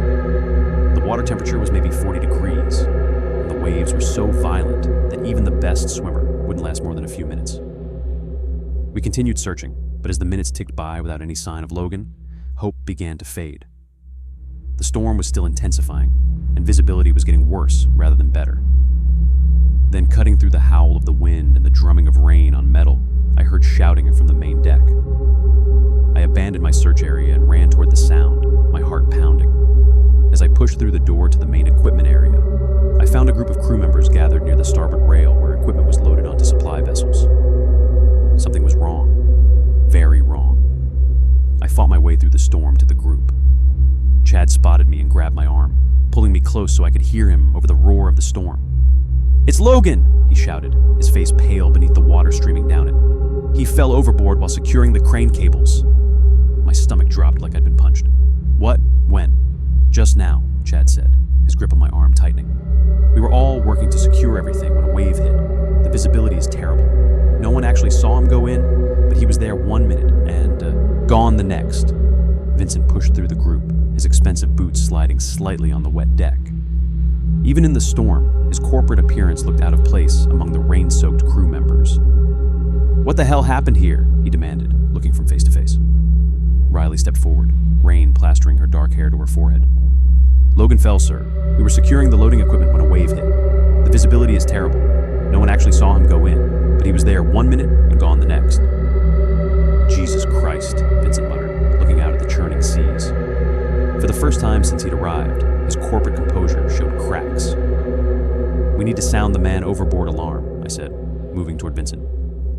[SPEAKER 1] The water temperature was maybe 40 degrees, and the waves were so violent that even the best swimmer wouldn't last more than a few minutes. We continued searching, but as the minutes ticked by without any sign of Logan, hope began to fade. The storm was still intensifying, and visibility was getting worse rather than better. Then, cutting through the howl of the wind and the drumming of rain on metal, I heard shouting from the main deck. I abandoned my search area and ran toward the sound, my heart pounding. As I pushed through the door to the main equipment area, I found a group of crew members gathered near the starboard rail where equipment was loaded onto supply vessels. Something was wrong. Very wrong. I fought my way through the storm to the group. Chad spotted me and grabbed my arm, pulling me close so I could hear him over the roar of the storm. "It's Logan!" he shouted, his face pale beneath the water streaming down it. "He fell overboard while securing the crane cables." My stomach dropped like I'd been punched. "What? When?" "Just now," Chad said, his grip on my arm tightening. "We were all working to secure everything when a wave hit. The visibility is terrible. No one actually saw him go in, but he was there 1 minute and gone the next." Vincent pushed through the group, his expensive boots sliding slightly on the wet deck. Even in the storm, his corporate appearance looked out of place among the rain-soaked crew members. "What the hell happened here?" he demanded, looking from face to face. Riley stepped forward, rain plastering her dark hair to her forehead. "Logan fell, sir. We were securing the loading equipment when a wave hit. The visibility is terrible. No one actually saw him go in, but he was there 1 minute and gone the next." "Jesus Christ," Vincent muttered, looking out at the churning seas. For the first time since he'd arrived, his corporate composure showed cracks. "We need to sound the man overboard alarm," I said, moving toward Vincent.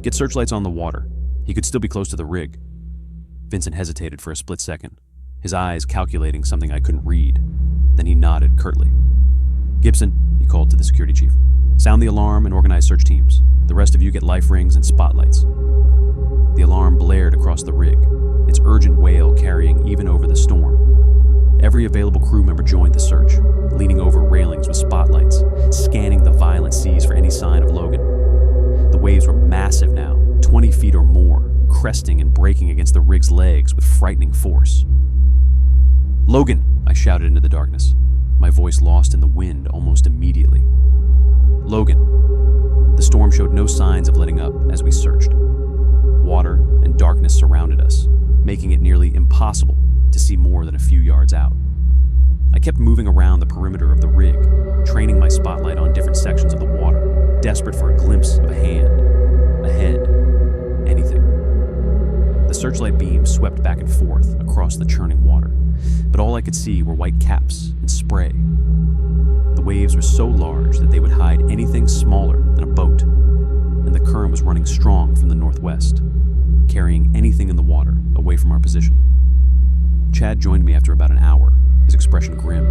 [SPEAKER 1] "Get searchlights on the water. He could still be close to the rig." Vincent hesitated for a split second, his eyes calculating something I couldn't read. Then he nodded curtly. "Gibson," he called to the security chief, "sound the alarm and organize search teams. The rest of you get life rings and spotlights." The alarm blared across the rig, its urgent wail carrying even over the storm. Every available crew member joined the search, leaning over railings with spotlights, scanning the violent seas for any sign of Logan. The waves were massive now, 20 feet or more, cresting and breaking against the rig's legs with frightening force. "Logan!" I shouted into the darkness, my voice lost in the wind almost immediately. "Logan!" The storm showed no signs of letting up as we searched. Water and darkness surrounded us, making it nearly impossible to see more than a few yards out. I kept moving around the perimeter of the rig, training my spotlight on different sections of the water, desperate for a glimpse of a hand, a head, anything. The searchlight beam swept back and forth across the churning water, but all I could see were white caps and spray. The waves were so large that they would hide anything smaller than a boat, and the current was running strong from the northwest, carrying anything in the water away from our position. Chad joined me after about an hour, his expression grim.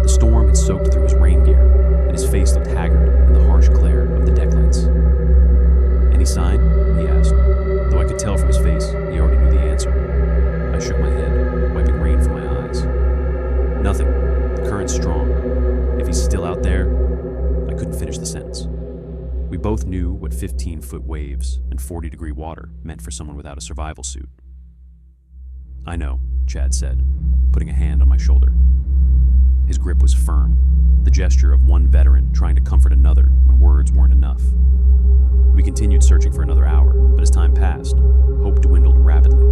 [SPEAKER 1] The storm had soaked through his rain gear, and his face looked haggard in the harsh glare of the deck lights. "Any sign?" he asked, though I could tell from his face he already knew the answer. I shook my head, wiping rain from my eyes. "Nothing. The current's strong. If he's still out there..." I couldn't finish the sentence. We both knew what 15-foot waves and 40-degree water meant for someone without a survival suit. "I know," Chad said, putting a hand on my shoulder. His grip was firm, the gesture of one veteran trying to comfort another when words weren't enough. We continued searching for another hour, but as time passed, hope dwindled rapidly.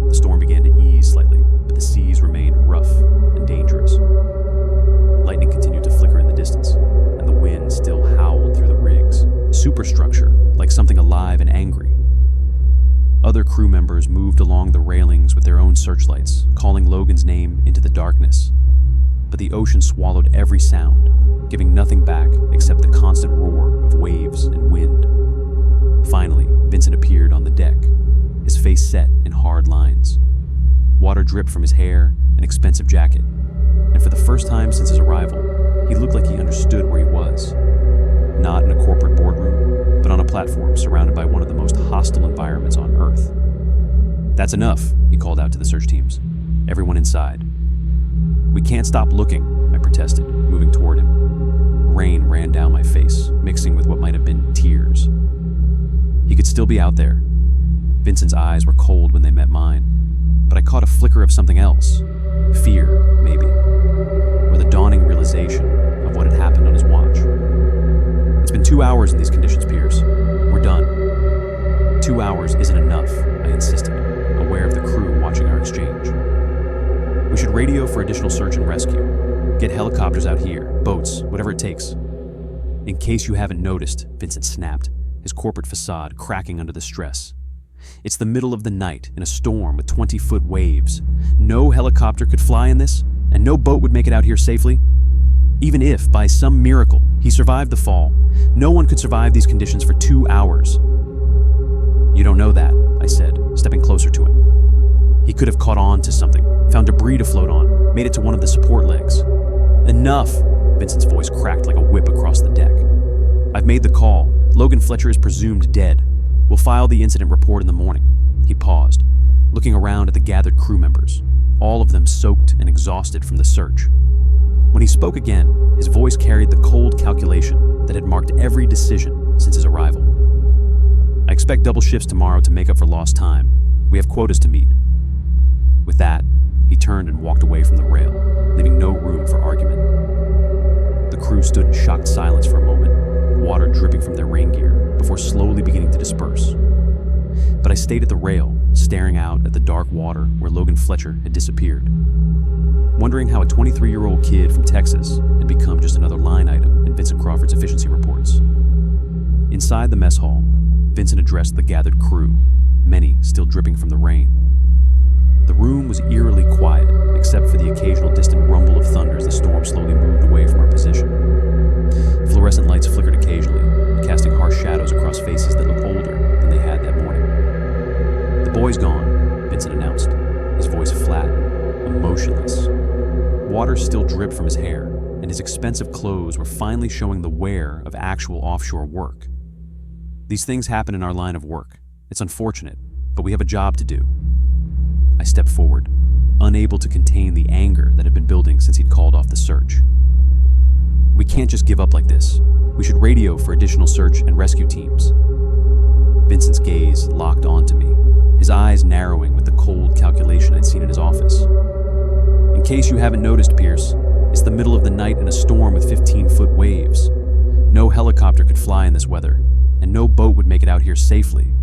[SPEAKER 1] The storm began to ease slightly, but the seas remained rough and dangerous. Lightning continued to flicker in the distance, and the wind still howled through the rigs. Superstructure, like something alive and angry. Other crew members moved along the railings with their own searchlights, calling Logan's name into the darkness. But the ocean swallowed every sound, giving nothing back except the constant roar of waves and wind. Finally, Vincent appeared on the deck, his face set in hard lines. Water dripped from his hair and expensive jacket, and for the first time since his arrival, he looked like he understood where he was. Not in a corporate boardroom, but on a platform surrounded by one of the most hostile environments on Earth. "That's enough," he called out to the search teams. "Everyone inside." "We can't stop looking," I protested, moving toward him. Rain ran down my face, mixing with what might have been tears. He could still be out there. Vincent's eyes were cold when they met mine, but I caught a flicker of something else. Fear, maybe. Or the dawning realization of what had happened on his watch. "It's been 2 hours in these conditions, Pierce. We're done." 2 hours isn't enough, I insisted, aware of the crew watching our exchange. "We should radio for additional search and rescue. Get helicopters out here, boats, whatever it takes." "In case you haven't noticed," Vincent snapped, his corporate facade cracking under the stress. "It's the middle of the night in a storm with 20-foot waves. No helicopter could fly in this, and no boat would make it out here safely. Even if, by some miracle, he survived the fall, no one could survive these conditions for 2 hours." "You don't know that," I said, stepping closer to him. "He could have caught on to something, found debris to float on, made it to one of the support legs." "Enough!" Vincent's voice cracked like a whip across the deck. "I've made the call. Logan Fletcher is presumed dead. We'll file the incident report in the morning." He paused, looking around at the gathered crew members, all of them soaked and exhausted from the search. When he spoke again, his voice carried the cold calculation that had marked every decision since his arrival. "I expect double shifts tomorrow to make up for lost time. We have quotas to meet." With that, he turned and walked away from the rail, leaving no room for argument. The crew stood in shocked silence for a moment, water dripping from their rain gear, before slowly beginning to disperse. But I stayed at the rail, staring out at the dark water where Logan Fletcher had disappeared, wondering how a 23-year-old kid from Texas had become just another line item in Vincent Crawford's efficiency reports. Inside the mess hall, Vincent addressed the gathered crew, many still dripping from the rain. The room was eerily quiet, except for the occasional distant rumble of thunder as the storm slowly moved away from our position. Fluorescent lights flickered occasionally, casting harsh shadows across faces that looked older than they had that morning. "The boy's gone," Vincent announced, his voice flat, emotionless. Water still dripped from his hair, and his expensive clothes were finally showing the wear of actual offshore work. "These things happen in our line of work. It's unfortunate, but we have a job to do." I stepped forward, unable to contain the anger that had been building since he'd called off the search. "We can't just give up like this. We should radio for additional search and rescue teams." Vincent's gaze locked onto me, his eyes narrowing with the cold calculation I'd seen in his office. "In case you haven't noticed, Pierce, it's the middle of the night in a storm with 15-foot waves. No helicopter could fly in this weather, and no boat would make it out here safely."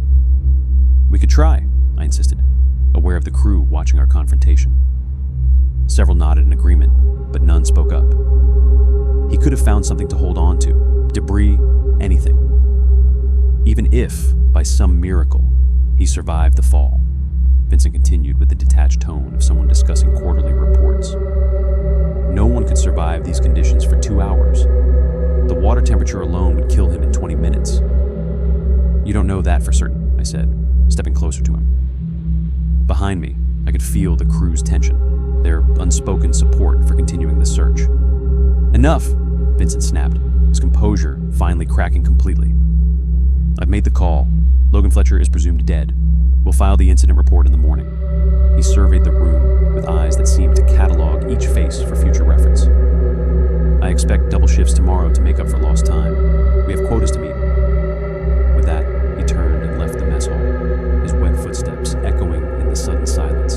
[SPEAKER 1] "We could try," I insisted, aware of the crew watching our confrontation. Several nodded in agreement, but none spoke up. He could have found something to hold on to, debris, anything. Even if, by some miracle, he survived the fall, Vincent continued with the detached tone of someone discussing quarterly reports. No one could survive these conditions for 2 hours. The water temperature alone would kill him in 20 minutes. "You don't know that for certain," I said, stepping closer to him. Behind me, I could feel the crew's tension, their unspoken support for continuing the search. "Enough!" Vincent snapped, his composure finally cracking completely. "I've made the call. Logan Fletcher is presumed dead. We'll file the incident report in the morning." He surveyed the room with eyes that seemed to catalog each face for future reference. "I expect double shifts tomorrow to make up for lost time. We have quotas to meet." With that, he turned and left the mess hall, his wet footsteps echoing in the sudden silence.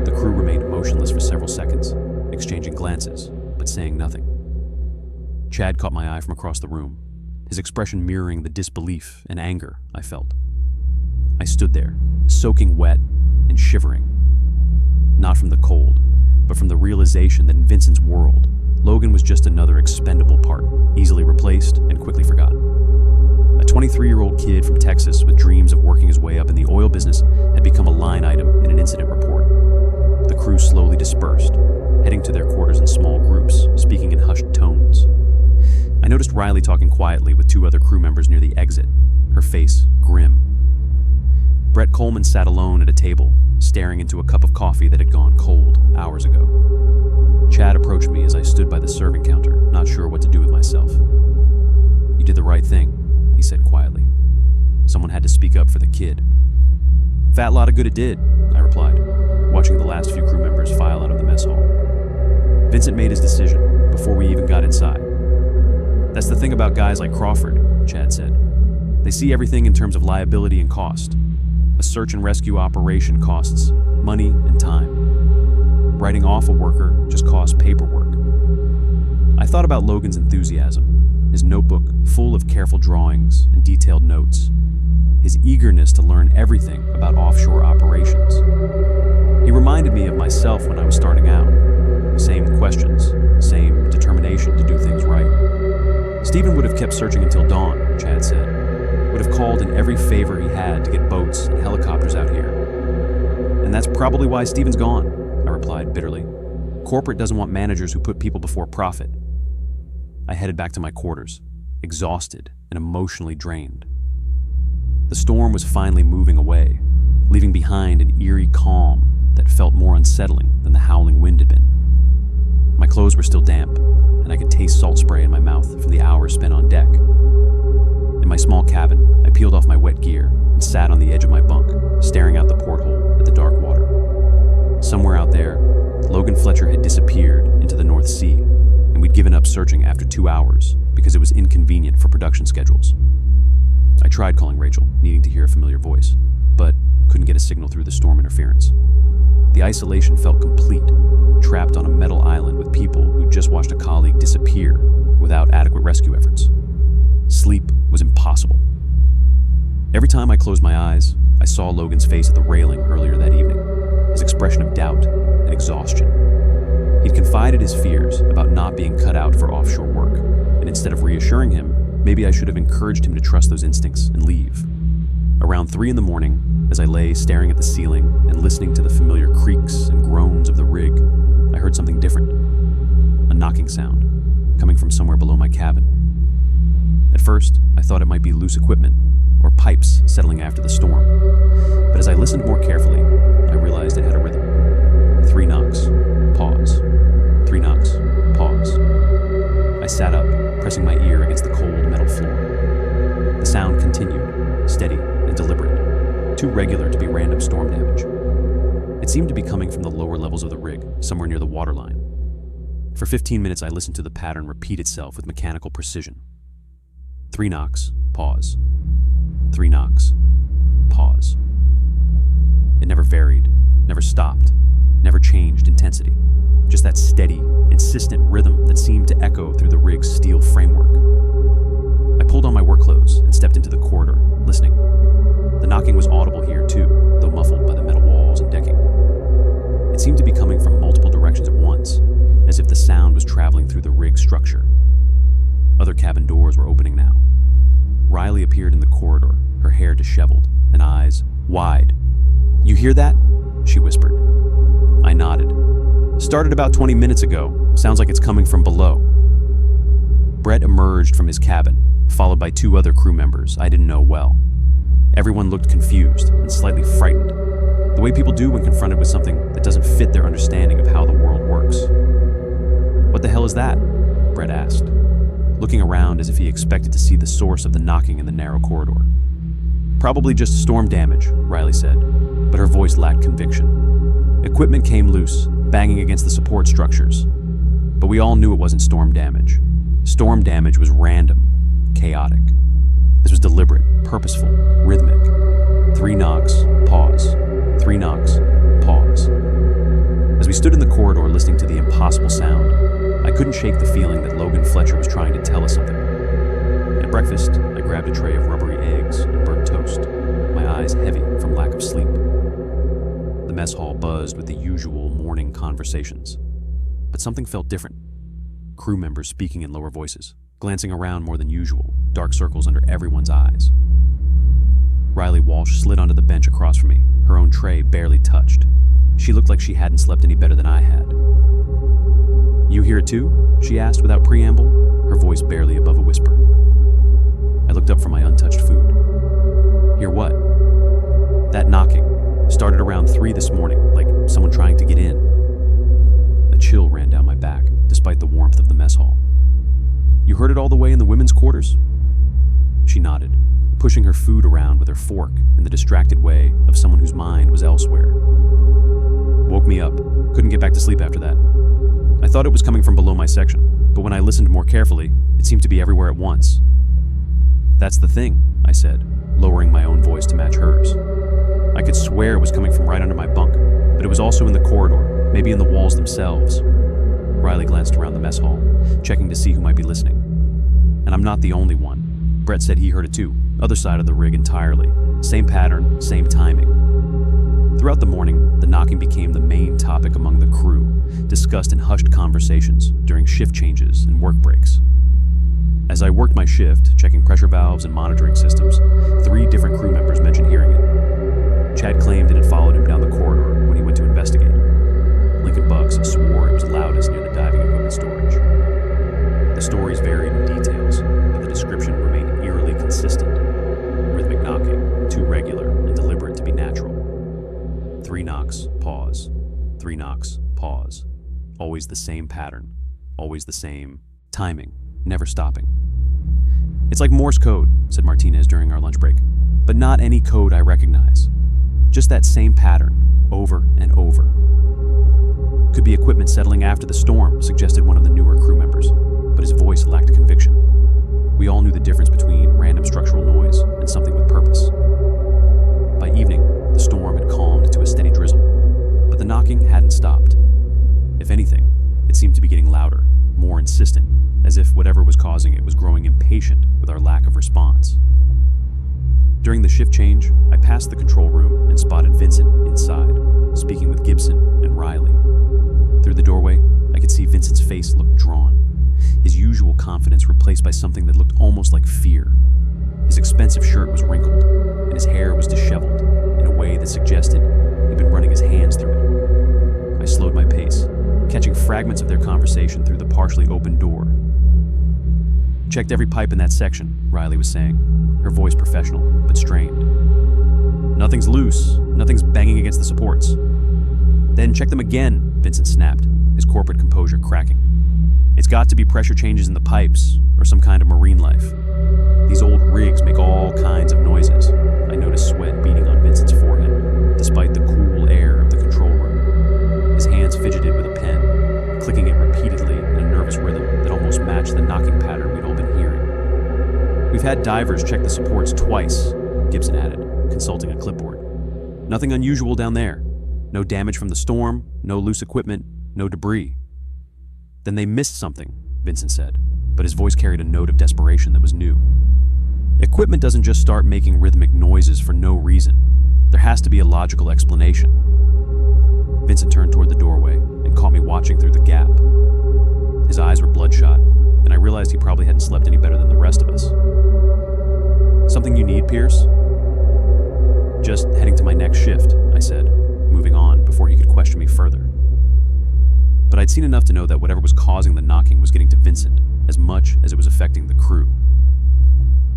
[SPEAKER 1] The crew remained motionless for several seconds, exchanging glances, but saying nothing. Chad caught my eye from across the room, his expression mirroring the disbelief and anger I felt. I stood there, soaking wet and shivering. Not from the cold, but from the realization that in Vincent's world, Logan was just another expendable part, easily replaced and quickly forgotten. A 23-year-old kid from Texas with dreams of working his way up in the oil business had become a line item in an incident report. The crew slowly dispersed, heading to their quarters in small groups, speaking in hushed tones. I noticed Riley talking quietly with two other crew members near the exit, her face grim. Brett Coleman sat alone at a table, staring into a cup of coffee that had gone cold hours ago. Chad approached me as I stood by the serving counter, not sure what to do with myself. "You did the right thing," he said quietly. "Someone had to speak up for the kid." "Fat lot of good it did," I replied, watching the last few crew members file out of the mess hall. Vincent made his decision before we even got inside. "That's the thing about guys like Crawford," Chad said. "They see everything in terms of liability and cost. A search and rescue operation costs money and time. Writing off a worker just costs paperwork." I thought about Logan's enthusiasm, his notebook full of careful drawings and detailed notes, his eagerness to learn everything about offshore operations. He reminded me of myself when I was starting out. Same questions, same determination to do things right. "Stephen would have kept searching until dawn," Chad said. "Would have called in every favor he had to get boats and helicopters out here. And that's probably why Stephen's gone," I replied bitterly. "Corporate doesn't want managers who put people before profit." I headed back to my quarters, exhausted and emotionally drained. The storm was finally moving away, leaving behind an eerie calm that felt more unsettling than the howling wind had been. My clothes were still damp, and I could taste salt spray in my mouth from the hours spent on deck. In my small cabin, I peeled off my wet gear and sat on the edge of my bunk, staring out the porthole at the dark water. Somewhere out there, Logan Fletcher had disappeared into the North Sea, and we'd given up searching after 2 hours because it was inconvenient for production schedules. I tried calling Rachel, needing to hear a familiar voice, but couldn't get a signal through the storm interference. The isolation felt complete, trapped on a metal island with people who'd just watched a colleague disappear without adequate rescue efforts. Sleep was impossible. Every time I closed my eyes, I saw Logan's face at the railing earlier that evening, his expression of doubt and exhaustion. He'd confided his fears about not being cut out for offshore work, and instead of reassuring him, maybe I should have encouraged him to trust those instincts and leave. Around 3 in the morning, as I lay staring at the ceiling and listening to the familiar creaks and groans of the rig, I heard something different. A knocking sound, coming from somewhere below my cabin. At first, I thought it might be loose equipment or pipes settling after the storm. But as I listened more carefully, I realized it had a rhythm. 3 knocks, pause. 3 knocks, pause. I sat up, pressing my ear against the cold metal floor. The sound continued, steady and deliberate, too regular to be random storm damage. It seemed to be coming from the lower levels of the rig, somewhere near the waterline. For 15 minutes, I listened to the pattern repeat itself with mechanical precision. 3 knocks, pause. 3 knocks, pause. It never varied, never stopped, never changed intensity. Just that steady, insistent rhythm that seemed to echo through the rig's steel framework. I pulled on my work clothes and stepped into the corridor, listening. The knocking was audible here too, though muffled by the metal walls and decking. It seemed to be coming from multiple directions at once, as if the sound was traveling through the rig's structure. Other cabin doors were opening now. Riley appeared in the corridor, her hair disheveled and eyes wide. "You hear that?" she whispered. I nodded. "Started about 20 minutes ago. Sounds like it's coming from below." Brett emerged from his cabin, followed by 2 other crew members I didn't know well. Everyone looked confused and slightly frightened, the way people do when confronted with something that doesn't fit their understanding of how the world works. "What the hell is that?" Brett asked, looking around as if he expected to see the source of the knocking in the narrow corridor. "Probably just storm damage," Riley said, but her voice lacked conviction. "Equipment came loose, banging against the support structures. But we all knew it wasn't storm damage. Storm damage was random, chaotic. This was deliberate, purposeful, rhythmic. 3 knocks, pause. 3 knocks, pause." As we stood in the corridor listening to the impossible sound, I couldn't shake the feeling that Logan Fletcher was trying to tell us something. At breakfast, I grabbed a tray of rubbery eggs and burnt toast, my eyes heavy from lack of sleep. The mess hall buzzed with the usual morning conversations, but something felt different. Crew members speaking in lower voices, glancing around more than usual, dark circles under everyone's eyes. Riley Walsh slid onto the bench across from me, her own tray barely touched. She looked like she hadn't slept any better than I had. "You hear it too?" she asked without preamble, her voice barely above a whisper. I looked up from my untouched food. "Hear what?" "That knocking. Started around 3 this morning, like someone trying to get in." A chill ran down my back, despite the warmth of the mess hall. "You heard it all the way in the women's quarters?" She nodded, pushing her food around with her fork in the distracted way of someone whose mind was elsewhere. "Woke me up. Couldn't get back to sleep after that. I thought it was coming from below my section, but when I listened more carefully, it seemed to be everywhere at once." "That's the thing," I said, lowering my own voice to match hers. "I could swear it was coming from right under my bunk, but it was also in the corridor, maybe in the walls themselves." Riley glanced around the mess hall, checking to see who might be listening. "And I'm not the only one. Brett said he heard it too, other side of the rig entirely. Same pattern, same timing." Throughout the morning, the knocking became the main topic among the crew, discussed in hushed conversations during shift changes and work breaks. As I worked my shift, checking pressure valves and monitoring systems, 3 different crew members mentioned hearing it. Chad claimed it had followed him down the corridor when he went to investigate. Lincoln Bucks swore it was loudest near the diving equipment storage. The stories varied in details, but the description remained eerily consistent. Rhythmic knocking, too regular and deliberate to be natural. 3 knocks, pause. 3 knocks, pause. Always the same pattern. Always the same timing, never stopping. "It's like Morse code," said Martinez during our lunch break. "But not any code I recognize. Just that same pattern, over and over." "Could be equipment settling after the storm," suggested one of the newer crew members, but his voice lacked conviction. We all knew the difference between random structural noise and something with purpose. By evening, the storm had calmed to a steady drizzle, but the knocking hadn't stopped. If anything, it seemed to be getting louder, more insistent, as if whatever was causing it was growing impatient with our lack of response. During the shift change, I passed the control room and spotted Vincent inside, speaking with Gibson and Riley. Through the doorway, I could see Vincent's face look drawn, his usual confidence replaced by something that looked almost like fear. His expensive shirt was wrinkled, and his hair was disheveled in a way that suggested he'd been running his hands through it. I slowed my pace, catching fragments of their conversation through the partially open door. "Checked every pipe in that section," Riley was saying, her voice professional but strained. "Nothing's loose, nothing's banging against the supports." "Then check them again," Vincent snapped, his corporate composure cracking. "It's got to be pressure changes in the pipes, or some kind of marine life. These old rigs make all kinds of noises." I noticed sweat beading on Vincent's forehead, despite the cool air of the control room. His hands fidgeted with a pen, clicking it repeatedly in a nervous rhythm that almost matched the knocking pattern we'd all been hearing. "We've had divers check the supports twice," Gibson added, consulting a clipboard. "Nothing unusual down there. No damage from the storm, no loose equipment, no debris." "Then they missed something," Vincent said, but his voice carried a note of desperation that was new. "Equipment doesn't just start making rhythmic noises for no reason. There has to be a logical explanation." Vincent turned toward the doorway and caught me watching through the gap. His eyes were bloodshot, and I realized he probably hadn't slept any better than the rest of us. "Something you need, Pierce?" "Just heading to my next shift," I said, moving on before he could question me further. But I'd seen enough to know that whatever was causing the knocking was getting to Vincent as much as it was affecting the crew.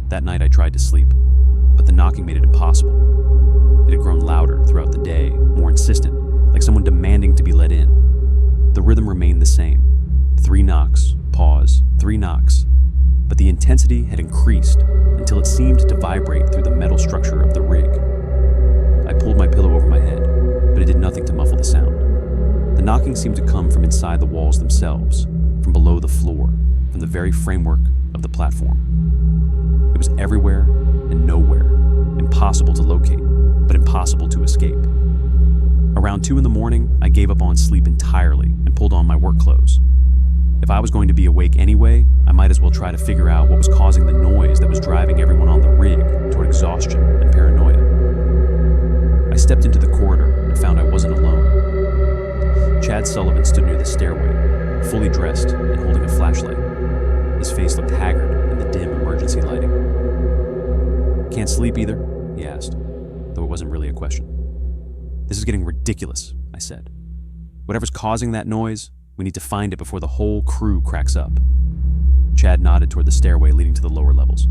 [SPEAKER 1] That night I tried to sleep, but the knocking made it impossible. It had grown louder throughout the day, more insistent, like someone demanding to be let in. The rhythm remained the same. 3 knocks, pause, 3 knocks. But the intensity had increased until it seemed to vibrate through the metal structure of the rig. I pulled my pillow over my head, but it did nothing to muffle the sound. The knocking seemed to come from inside the walls themselves, from below the floor, from the very framework of the platform. It was everywhere and nowhere, impossible to locate, but impossible to escape. Around 2 in the morning, I gave up on sleep entirely and pulled on my work clothes. If I was going to be awake anyway, I might as well try to figure out what was causing the noise that was driving everyone on the rig toward exhaustion and paranoia. I stepped into the corridor and found I wasn't alone. Chad Sullivan stood near the stairway, fully dressed and holding a flashlight. His face looked haggard in the dim emergency lighting. "Can't sleep either?" he asked, though it wasn't really a question. "This is getting ridiculous," I said. "Whatever's causing that noise, we need to find it before the whole crew cracks up." Chad nodded toward the stairway leading to the lower levels.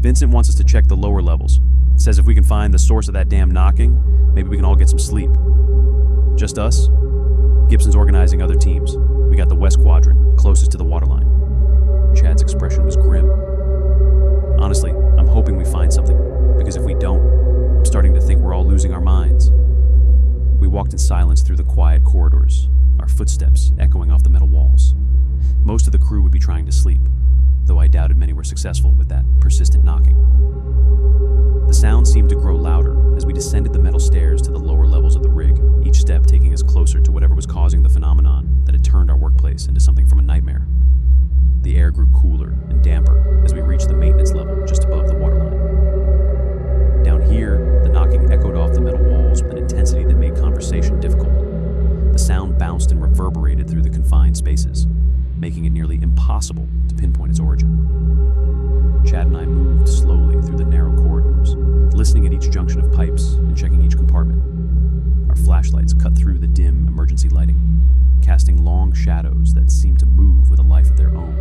[SPEAKER 1] "Vincent wants us to check the lower levels. Says if we can find the source of that damn knocking, maybe we can all get some sleep." "Just us?" "Gibson's organizing other teams. We got the west quadrant, closest to the waterline." Chad's expression was grim. "Honestly, I'm hoping we find something, because if we don't, I'm starting to think we're all losing our minds." We walked in silence through the quiet corridors, our footsteps echoing off the metal walls. Most of the crew would be trying to sleep, though I doubted many were successful with that persistent knocking. The sound seemed to grow louder as we descended the metal stairs to the lower levels of the rig, each step taking us closer to whatever was causing the phenomenon that had turned our workplace into something from a nightmare. The air grew cooler and damper as we reached the maintenance level just above the waterline. Down here, the knocking echoed off the metal walls with an intensity that made conversation difficult. The sound bounced and reverberated through the confined spaces, making it nearly impossible to pinpoint its origin. Chad and I moved slowly through the narrow corridors, listening at each junction of pipes and checking each compartment. Our flashlights cut through the dim emergency lighting, casting long shadows that seemed to move with a life of their own.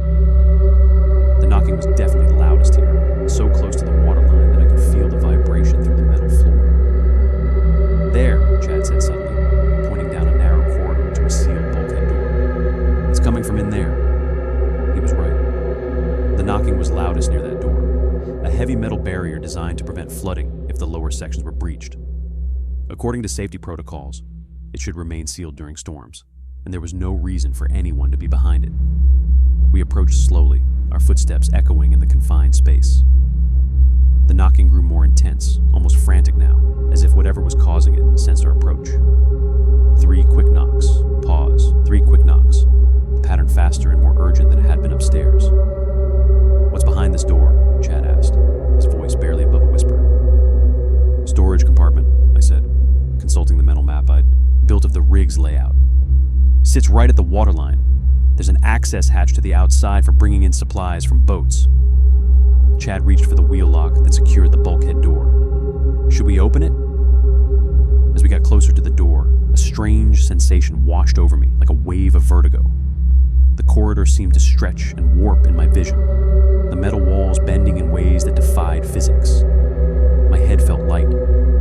[SPEAKER 1] The knocking was definitely loudest here, so close to the waterline that I could feel the vibration through the metal floor. "There," Chad said suddenly, pointing down a narrow corridor to a sealed bulkhead door. "It's coming from in there." He was right. The knocking was loudest near that door, a heavy metal barrier designed to prevent flooding if the lower sections were breached. According to safety protocols, it should remain sealed during storms, and there was no reason for anyone to be behind it. We approached slowly, our footsteps echoing in the confined space. The knocking grew more intense, almost frantic now, as if whatever was causing it sensed our approach. 3 quick knocks, pause, 3 quick knocks, the pattern faster and more urgent than it had been upstairs. "What's behind this door?" Chad asked, his voice barely above a whisper. "Storage compartment," I said, consulting the mental map I'd built of the rig's layout. "Sits right at the waterline. There's an access hatch to the outside for bringing in supplies from boats." Chad reached for the wheel lock that secured the bulkhead door. "Should we open it?" As we got closer to the door, a strange sensation washed over me like a wave of vertigo. The corridor seemed to stretch and warp in my vision, the metal walls bending in ways that defied physics. My head felt light,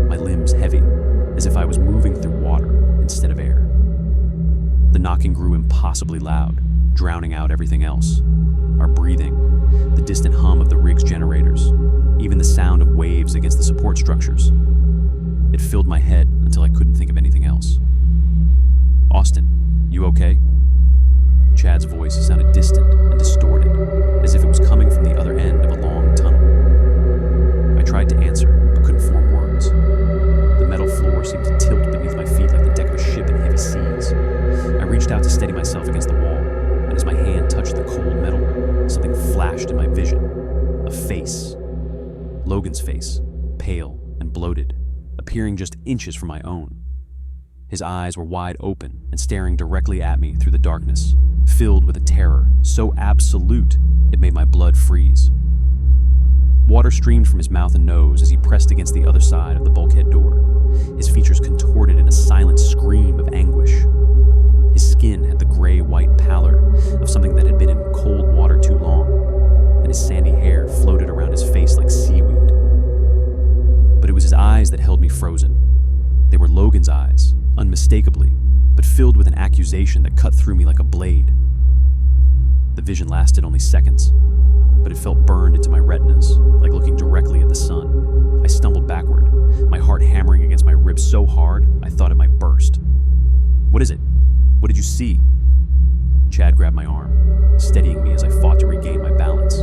[SPEAKER 1] my limbs heavy, as if I was moving through water instead of air. The knocking grew impossibly loud, drowning out everything else. Our breathing, the distant hum of the rig's generators, even the sound of waves against the support structures. It filled my head until I couldn't think of anything else. "Austin, you okay?" Chad's voice sounded distant and distorted, as if it was coming from the other end of a long tunnel. I tried to answer, but couldn't form words. The metal floor seemed to tilt beneath my feet like the deck of a ship in heavy seas. I reached out to steady myself against the wall, and as my hand touched the cold metal, something flashed in my vision. A face. Logan's face, pale and bloated, appearing just inches from my own. His eyes were wide open and staring directly at me through the darkness, filled with a terror so absolute it made my blood freeze. Water streamed from his mouth and nose as he pressed against the other side of the bulkhead door, his features contorted in a silent scream of anguish. His skin had the gray-white pallor of something that had been in cold water too long, and his sandy hair floated around his face like seaweed. But it was his eyes that held me frozen. They were Logan's eyes, unmistakably, but filled with an accusation that cut through me like a blade. The vision lasted only seconds, but it felt burned into my retinas, like looking directly at the sun. I stumbled backward, my heart hammering against my ribs so hard I thought it might burst. "What is it? What did you see?" Chad grabbed my arm, steadying me as I fought to regain my balance.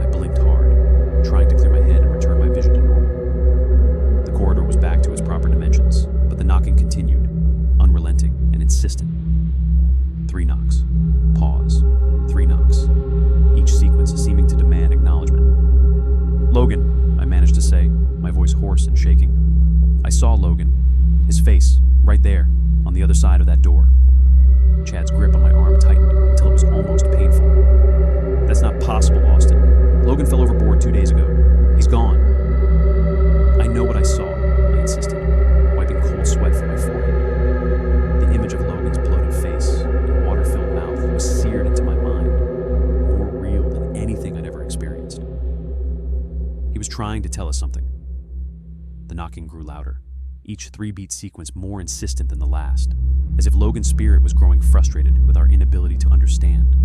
[SPEAKER 1] I blinked hard, trying to clear my head and return my vision to normal. The corridor was back to its proper dimensions, but the knocking continued, unrelenting and insistent. 3 knocks. Pause. managed to say, my voice hoarse and shaking. I saw Logan, his face, right there, on the other side of that door. Chad's grip on my arm tightened until it was almost painful. That's not possible, Austin. Logan fell overboard 2 days ago. He's gone. I know what I saw, I insisted, wiping cold sweat from my forehead. The image of Logan's bloated face and water-filled mouth was seared into my mind, more real than anything I'd ever experienced. He was trying to tell us something. The knocking grew louder, each 3-beat sequence more insistent than the last, as if Logan's spirit was growing frustrated with our inability to understand.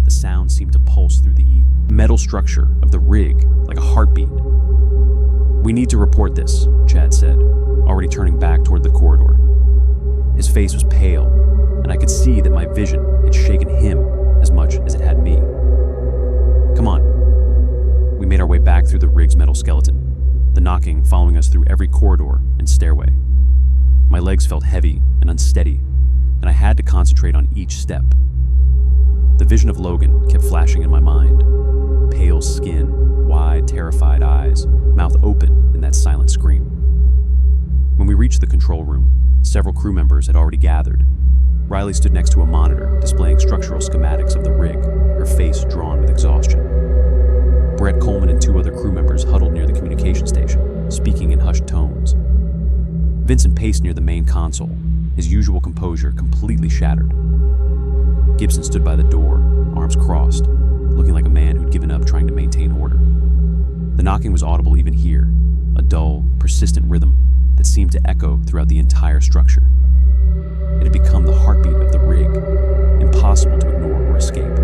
[SPEAKER 1] The sound seemed to pulse through the metal structure of the rig like a heartbeat. We need to report this, Chad said, already turning back toward the corridor. His face was pale, and I could see that my vision had shaken him as much as it had me. Come on. We made our way back through the rig's metal skeleton, the knocking following us through every corridor and stairway. My legs felt heavy and unsteady, and I had to concentrate on each step. The vision of Logan kept flashing in my mind. Pale skin, wide, terrified eyes, mouth open in that silent scream. When we reached the control room, several crew members had already gathered. Riley stood next to a monitor displaying structural schematics of the rig, her face drawn with exhaustion. Brett Coleman and 2 other crew members huddled near the communication station, speaking in hushed tones. Vincent paced near the main console, his usual composure completely shattered. Gibson stood by the door, arms crossed, looking like a man who'd given up trying to maintain order. The knocking was audible even here, a dull, persistent rhythm that seemed to echo throughout the entire structure. It had become the heartbeat of the rig, impossible to ignore or escape.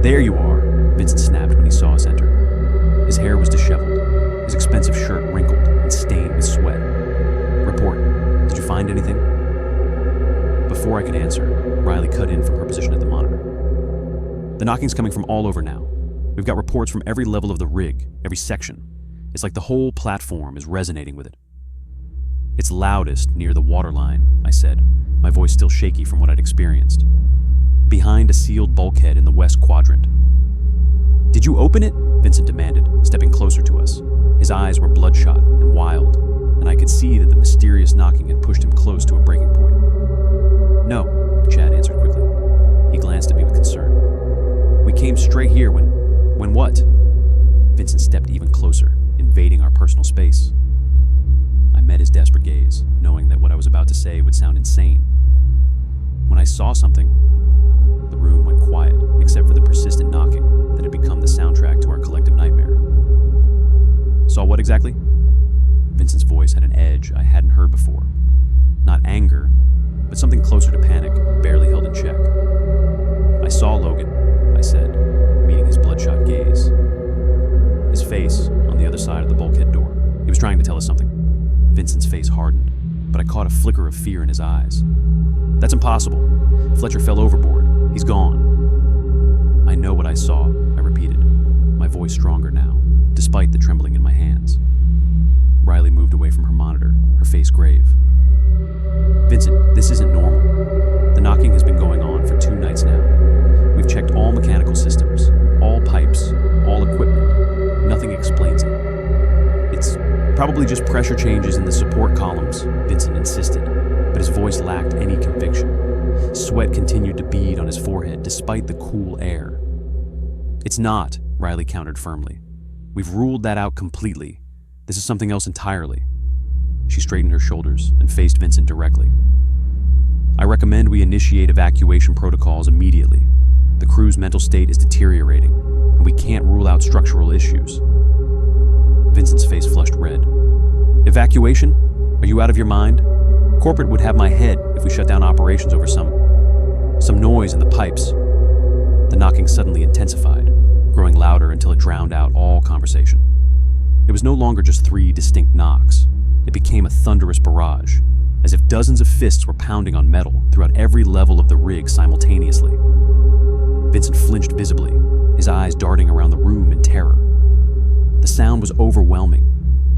[SPEAKER 1] There you are, Vincent snapped when he saw us enter. His hair was disheveled, his expensive shirt wrinkled and stained with sweat. Report, did you find anything? Before I could answer, Riley cut in from her position at the monitor. The knocking's coming from all over now. We've got reports from every level of the rig, every section. It's like the whole platform is resonating with it. It's loudest near the waterline, I said, my voice still shaky from what I'd experienced. Behind a sealed bulkhead in the west quadrant. Did you open it? Vincent demanded, stepping closer to us. His eyes were bloodshot and wild, and I could see that the mysterious knocking had pushed him close to a breaking point. No, Chad answered quickly. He glanced at me with concern. We came straight here when what? Vincent stepped even closer, invading our personal space. I met his desperate gaze, knowing that what I was about to say would sound insane. When I saw something, the room went quiet, except for the persistent knocking that had become the soundtrack to our collective nightmare. Saw what exactly? Vincent's voice had an edge I hadn't heard before. Not anger, but something closer to panic, barely held in check. I saw Logan, I said, meeting his bloodshot gaze. His face on the other side of the bulkhead door. He was trying to tell us something. Vincent's face hardened, but I caught a flicker of fear in his eyes. That's impossible. Fletcher fell overboard. He's gone. I know what I saw, I repeated, my voice stronger now, despite the trembling in my hands. Riley moved away from her monitor, her face grave. Vincent, this isn't normal. The knocking has been going on for 2 nights now. We've checked all mechanical systems, all pipes, all equipment. Nothing explains it. It's probably just pressure changes in the support columns, Vincent insisted, but his voice lacked any conviction. Sweat continued to bead on his forehead despite the cool air. It's not, Riley countered firmly. We've ruled that out completely. This is something else entirely. She straightened her shoulders and faced Vincent directly. I recommend we initiate evacuation protocols immediately. The crew's mental state is deteriorating, and we can't rule out structural issues. Vincent's face flushed red. Evacuation? Are you out of your mind? Corporate would have my head if we shut down operations over some noise in the pipes. The knocking suddenly intensified, growing louder until it drowned out all conversation. It was no longer just 3 distinct knocks. It became a thunderous barrage, as if dozens of fists were pounding on metal throughout every level of the rig simultaneously. Vincent flinched visibly, his eyes darting around the room in terror. The sound was overwhelming,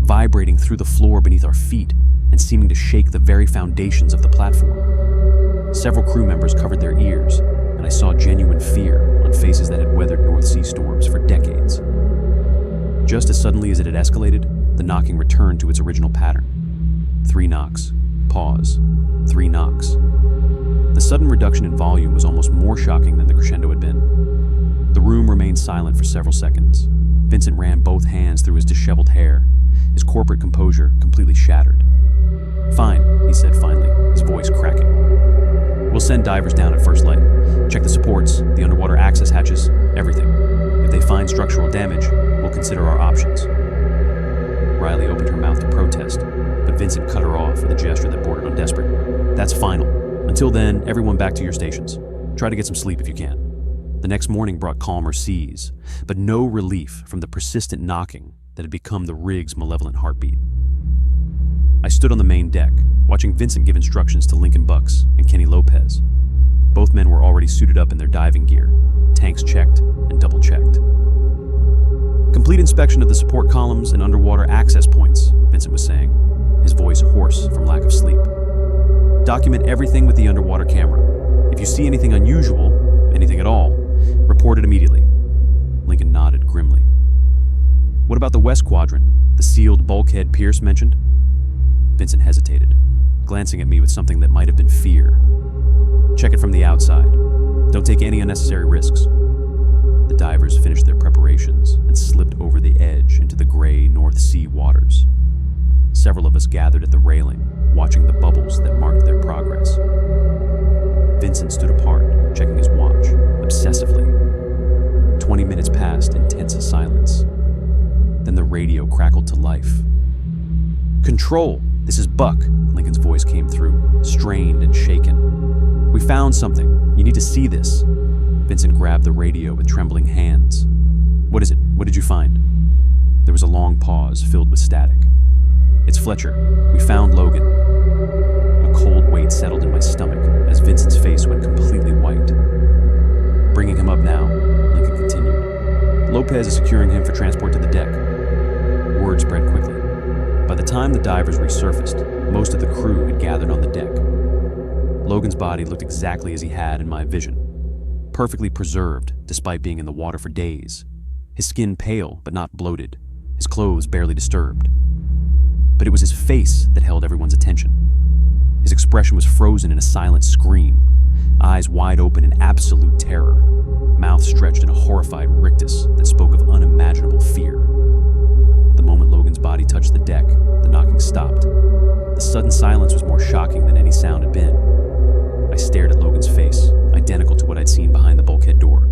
[SPEAKER 1] vibrating through the floor beneath our feet and seeming to shake the very foundations of the platform. Several crew members covered their ears, and I saw genuine fear on faces that had weathered North Sea storms for decades. Just as suddenly as it had escalated, the knocking returned to its original pattern. 3 knocks. Pause. 3 knocks. The sudden reduction in volume was almost more shocking than the crescendo had been. The room remained silent for several seconds. Vincent ran both hands through his disheveled hair, his corporate composure completely shattered. "Fine," he said finally, his voice cracking. "We'll send divers down at first light. Check the supports, the underwater access hatches, everything. If they find structural damage, we'll consider our options." Riley opened her mouth to protest, but Vincent cut her off with a gesture that bordered on desperate. "That's final. Until then, everyone back to your stations. Try to get some sleep if you can." The next morning brought calmer seas, but no relief from the persistent knocking that had become the rig's malevolent heartbeat. I stood on the main deck, watching Vincent give instructions to Lincoln Bucks and Kenny Lopez. Both men were already suited up in their diving gear, tanks checked and double-checked. "Complete inspection of the support columns and underwater access points," Vincent was saying, his voice hoarse from lack of sleep. "Document everything with the underwater camera. If you see anything unusual, anything at all, report it immediately." Lincoln nodded grimly. "What about the west quadrant, the sealed bulkhead Pierce mentioned?" Vincent hesitated, glancing at me with something that might have been fear. "Check it from the outside. Don't take any unnecessary risks." The divers finished their preparations and slipped over the edge into the gray North Sea waters. Several of us gathered at the railing, watching the bubbles that marked their progress. Vincent stood apart, checking his watch, obsessively. 20 minutes passed in tense silence. Then the radio crackled to life. "Control, this is Buck," Lincoln's voice came through, strained and shaken. "We found something. You need to see this." Vincent grabbed the radio with trembling hands. "What is it? What did you find?" There was a long pause filled with static. "It's Fletcher. We found Logan." A cold weight settled in my stomach as Vincent's face went completely white. "Bringing him up now," Lincoln continued. "Lopez is securing him for transport to the deck." Word spread quickly. By the time the divers resurfaced, most of the crew had gathered on the deck. Logan's body looked exactly as he had in my vision. Perfectly preserved, despite being in the water for days. His skin pale, but not bloated. His clothes barely disturbed. But it was his face that held everyone's attention. His expression was frozen in a silent scream, eyes wide open in absolute terror, mouth stretched in a horrified rictus that spoke of unimaginable fear. The moment Logan's body touched the deck, the knocking stopped. The sudden silence was more shocking than any sound had been. I stared at Logan's face, identical to what I'd seen behind the bulkhead door.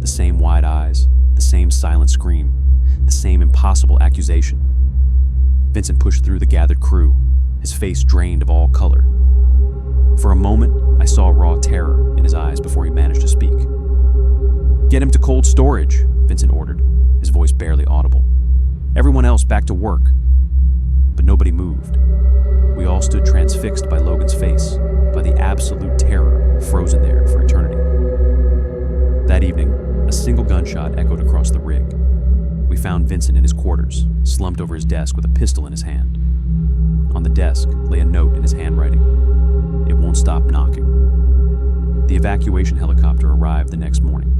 [SPEAKER 1] The same wide eyes, the same silent scream, the same impossible accusation. Vincent pushed through the gathered crew, his face drained of all color. For a moment, I saw raw terror in his eyes before he managed to speak. "Get him to cold storage," Vincent ordered, his voice barely audible. "Everyone else back to work." But nobody moved. We all stood transfixed by Logan's face, by the absolute terror frozen there for eternity. That evening, a single gunshot echoed across the rig. We found Vincent in his quarters, slumped over his desk with a pistol in his hand. On the desk lay a note in his handwriting. "It won't stop knocking." The evacuation helicopter arrived the next morning.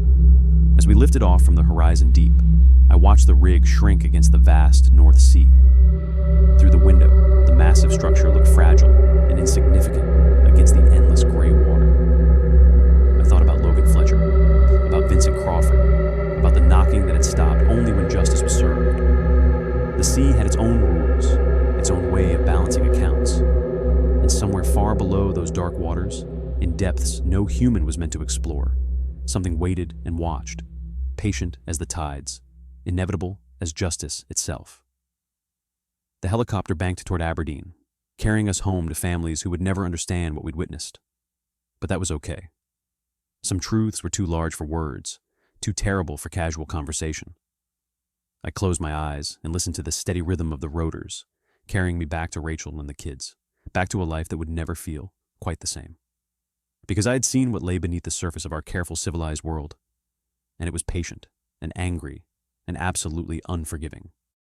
[SPEAKER 1] As we lifted off from the horizon deep, I watched the rig shrink against the vast North Sea. Through the window, the massive structure looked fragile and insignificant against the endless gray water. I thought about Logan Fletcher, about Vincent Crawford, about the knocking that had stopped only when justice was served. The sea had its own rules, its own way of balancing accounts. And somewhere far below those dark waters, in depths no human was meant to explore, something waited and watched, patient as the tides, inevitable as justice itself. The helicopter banked toward Aberdeen, carrying us home to families who would never understand what we'd witnessed. But that was okay. Some truths were too large for words, too terrible for casual conversation. I closed my eyes and listened to the steady rhythm of the rotors, carrying me back to Rachel and the kids, back to a life that would never feel quite the same. Because I had seen what lay beneath the surface of our careful civilized world, and it was patient and angry and absolutely unforgiving.